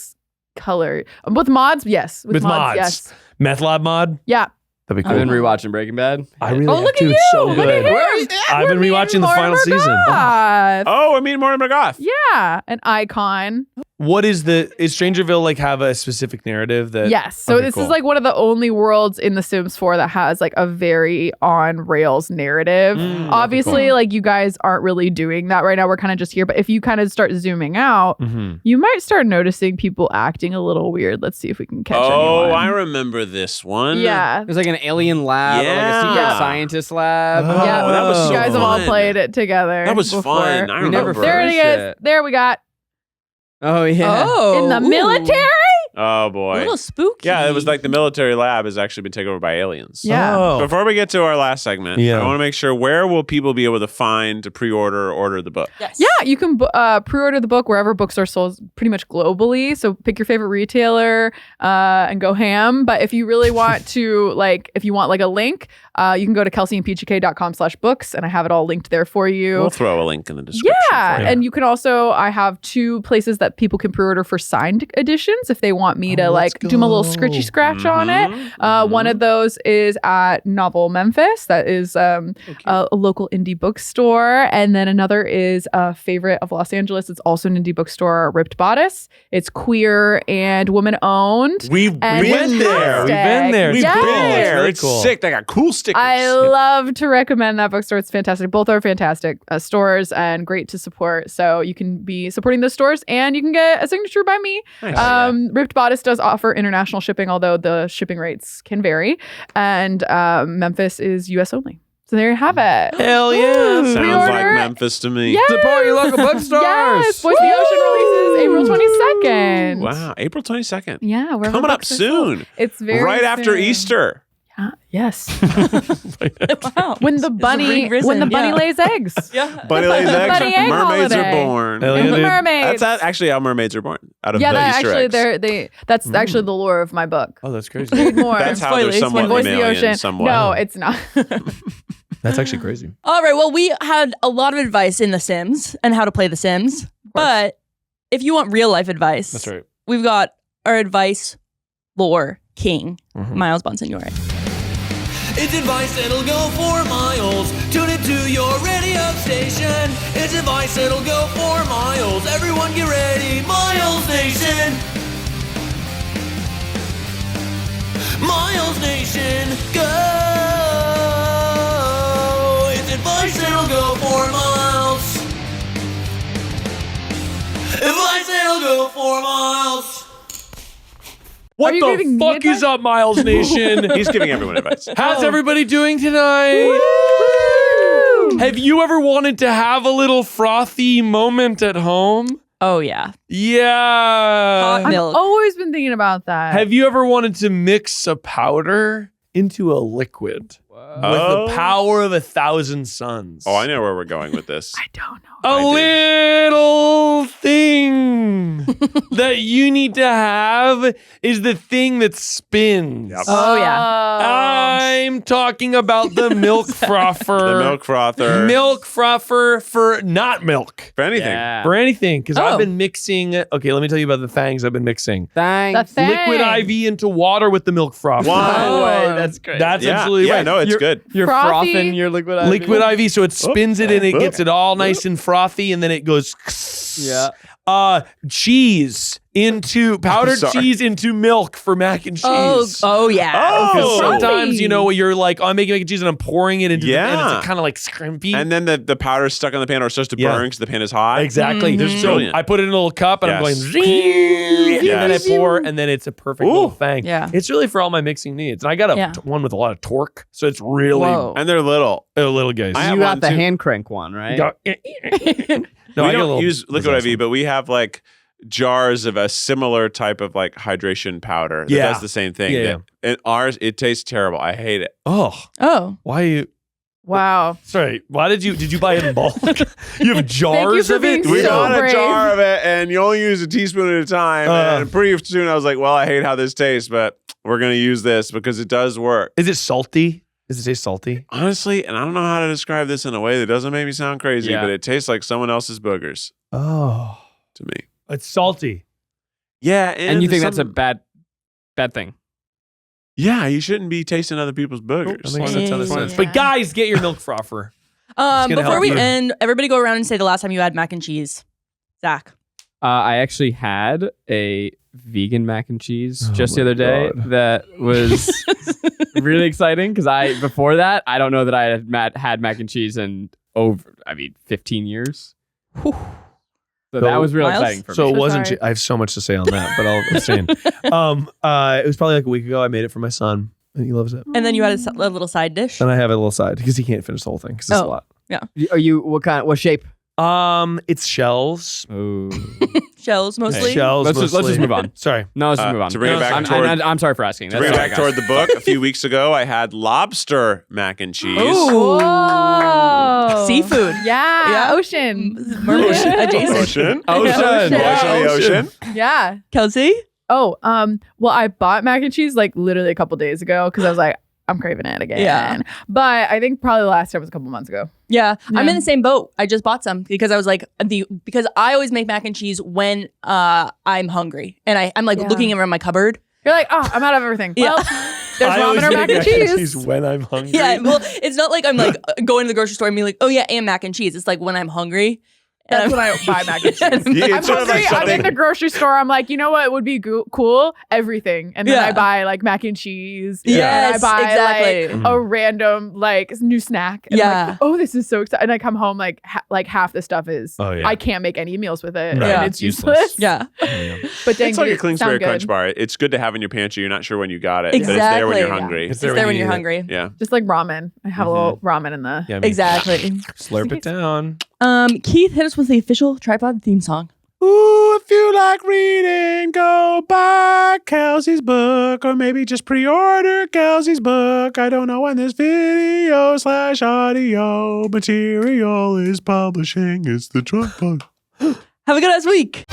color with mods. Yes, With mods. Yes, Meth lab mod? yeah. That'd be I've cool. been rewatching Breaking Bad. I really Oh, have look to. at It's you! so Look good. at him. I've been We're rewatching meeting the final Lauren season. McGrath. Oh, I mean Morton McGough. Yeah, an icon. What is Strangerville like have a specific narrative that Yes. So Okay, this cool. is like one of the only worlds in The Sims 4 that has like a very on rails narrative. Obviously, cool. like you guys aren't really doing that right now. We're kind of just here. But if you kind of start zooming out, Mhm. you might start noticing people acting a little weird. Let's see if we can catch Oh, anyone. I remember this one. Yeah. There's like an alien lab, or like a secret Yeah. scientist lab. Oh, Yeah. that was so You guys have all fun. played it together. That was before. fun. I We never remember. There it finished is. it. There we got Oh, yeah. Oh, in the ooh. military. Oh A boy. little spooky. Yeah, it was like the military lab has actually been taken over by aliens. Yeah. Oh. Before we get to our last segment, Yeah. I want to make sure where will people be able to find to pre-order or order the book? Yes. Yeah, you can pre-order the book wherever books are sold, pretty much globally. So pick your favorite retailer and go ham. But if you really want to, like, if you want like a link, you can go to kelseyandpgk.com/books, and I have it all linked there for you. We'll throw a link in the description. Yeah, for you. and you can also, I have 2 places that people can pre-order for signed editions if they want me to like do my little scritchy scratch on it. One of those is at Novel Memphis. That is a local indie bookstore. And then another is a favorite of Los Angeles. It's also an indie bookstore, Ripped Bodice. It's queer and woman owned. We've And been there. fantastic. We've been there. We've Yes. been It's there. really It's cool. sick. They got cool stickers. I love to recommend that bookstore. It's fantastic. Both are fantastic stores and great to support. So you can be supporting those stores and you can get a signature by me. Nice. Ripped Bodice does offer international shipping, although the shipping rates can vary. And Memphis is US only. So there you have it. Hell yeah. Sounds Pre-order. like Memphis to me. Yes. Support your local bookstores. Yes. Voice of the Ocean releases April 22nd. Wow. April 22nd. Yeah. We're Coming up soon. It's very right after soon. Easter. Yes. Wow. when the bunny yeah. lays eggs. Yeah. Bunny lays The eggs. bunny egg Mermaids holiday. are born. Hell And yeah, the dude. mermaids. That's actually how mermaids are born. Out of Yeah, the that Easter actually eggs. that's actually the lore of my book. Oh, that's crazy. Read more. That's how they're Spoilers. somewhat Voice of the mammalian Ocean. somewhat. No, it's not. That's actually crazy. All right. Well, we had a lot of advice in The Sims and how to play The Sims. But if you want real life advice, That's right. we've got our advice lore king, Miles Bonsignore. It's advice that'll go for miles. Tune it to your radio station. It's advice that'll go for miles. Everyone get ready, Miles Nation. Miles Nation, go! It's advice that'll go for miles. Advice that'll go for miles. What you the giving me fuck is up, Miles Nation? He's giving everyone advice. How's everybody doing tonight? Have you ever wanted to have a little frothy moment at home? Oh yeah. Yeah. Hot I've milk. always been thinking about that. Have you ever wanted to mix a powder into a liquid with the power of 1,000 suns? Oh, I know where we're going with this. I don't know. A little thing that you need to have is the thing that spins. Yep. Oh yeah. I'm talking about the milk frother. The milk frother. Milk frother for not milk. For anything. Yeah. For anything. Because I've Oh. been mixing. Okay, let me tell you about the things I've been mixing. Thanks. The Liquid thing. IV into water with the milk frother. Wow. Wait, that's great. That's Yeah, absolutely yeah, right. no, it's good. You're Frothy. frothing your liquid IV. Liquid IV, so it spins it and it gets it all nice and frothy, and then it goes. Yeah. Cheese into powdered sorry. cheese into milk for mac and cheese. Oh yeah. Oh. Because frothy. sometimes, you're like, I'm making mac and cheese and I'm pouring it into the pan. Yeah. It's kind of like scrimpy. And then the powder's stuck on the pan or it starts to Yeah. burn because the pan is hot. Exactly. Mhm. So Brilliant. I put it in a little cup and I'm going, Yes. zing, and then I Yes. pour, and then it's a perfect little Ooh. thing. Yeah. It's really for all my mixing needs. And I got Yeah. one with a lot of torque, so it's really Whoa. And they're little. little guys. I You have got one the too. hand crank one, right? no, we I got a don't little use liquid possessive. IV, but we have like jars of a similar type of like hydration powder that Yeah. does the same thing. Yeah, And ours, it tastes terrible. I hate it. Oh, Oh. why you? Wow. Sorry, why did you buy it in bulk? You have jars for of it? being We so bought a brave. jar of it, and you only use a teaspoon at a time. And pretty soon, I was like, "Well, I hate how this tastes, but we're gonna use this because it does work." Is it salty? Does it taste salty? Honestly, and I don't know how to describe this in a way that doesn't make me sound crazy, Yeah. but it tastes like someone else's boogers Oh, to me. it's salty. Yeah, And you think that's a some- bad thing? yeah? You shouldn't be tasting other people's That boogers. makes a ton of Yeah. sense. But guys, get your milk frother. gonna Before help we you. end, everybody go around and say the last time you had mac and cheese. Zach. I actually had a vegan mac and cheese just the my other day God. that was really exciting because before that, I don't know that I had mac and cheese in 15 years. So that was real Miles? exciting for So me. it wasn't. sorry. I have so much to say on that, but I'll abstain. It was probably like a week ago. I made it for my son, and he loves it. And then you had a little side dish. And I have a little side because he can't finish the whole thing because it's a Oh. lot. Are you what shape? It's shells. Oh. Shells mostly. Shells. Let's just mostly. move on. Sorry. No, let's just move on. to bring it back I'm sorry for asking. To bring it back toward the book, a few weeks ago, I had lobster mac and cheese. Ooh. Whoa. Seafood. Yeah. Yeah. Ocean. Mermaid adjacent. Ocean. Ocean. Voice of the ocean. Yeah. Kelsey? Oh, well, I bought mac and cheese like literally a couple days ago because I was like, I'm craving it again. Yeah. But I think probably the last time was a couple months ago. Yeah. I'm Yeah. in the same boat. I just bought some because I was like, because I always make mac and cheese when I'm hungry. And I'm like Yeah. looking around my cupboard. You're like, oh, I'm out of everything. Yeah. Well, there's I always ramen or make mac and cheese. when I'm hungry. Yeah. Well, it's not like I'm like going to the grocery store and being like, oh yeah, and mac and cheese. It's like when I'm hungry. That's and when I buy mac and cheese. Yeah, I'm it's sort of hungry. like I'm in something. the grocery store. I'm like, you know what would be cool? Everything. And then Yeah. I buy like mac and cheese. Yes, And I buy exactly. like a random like new snack. And I'm Yeah. like, oh, this is so exciting. And I come home like half the stuff is Oh, yeah. I can't make any meals with it. Right. And Yeah. it's Useless. useless. Yeah. But dang, It's like a it sound Kingsbury good. Crunch Bar. It's good to have in your pantry. You're not sure when you got it. But it's there when Exactly. you're Yeah. hungry. It's It's there when you're hungry. Yeah. Just like ramen. I have a little ramen in the. Yeah, Exactly. Slurp it down. Keith, hit us with the official Tripod theme song. Ooh, if you like reading, go buy Kelsey's book, or maybe just pre-order Kelsey's book. I don't know when this video/audio material is publishing. It's the Tripod. Have a good ass week.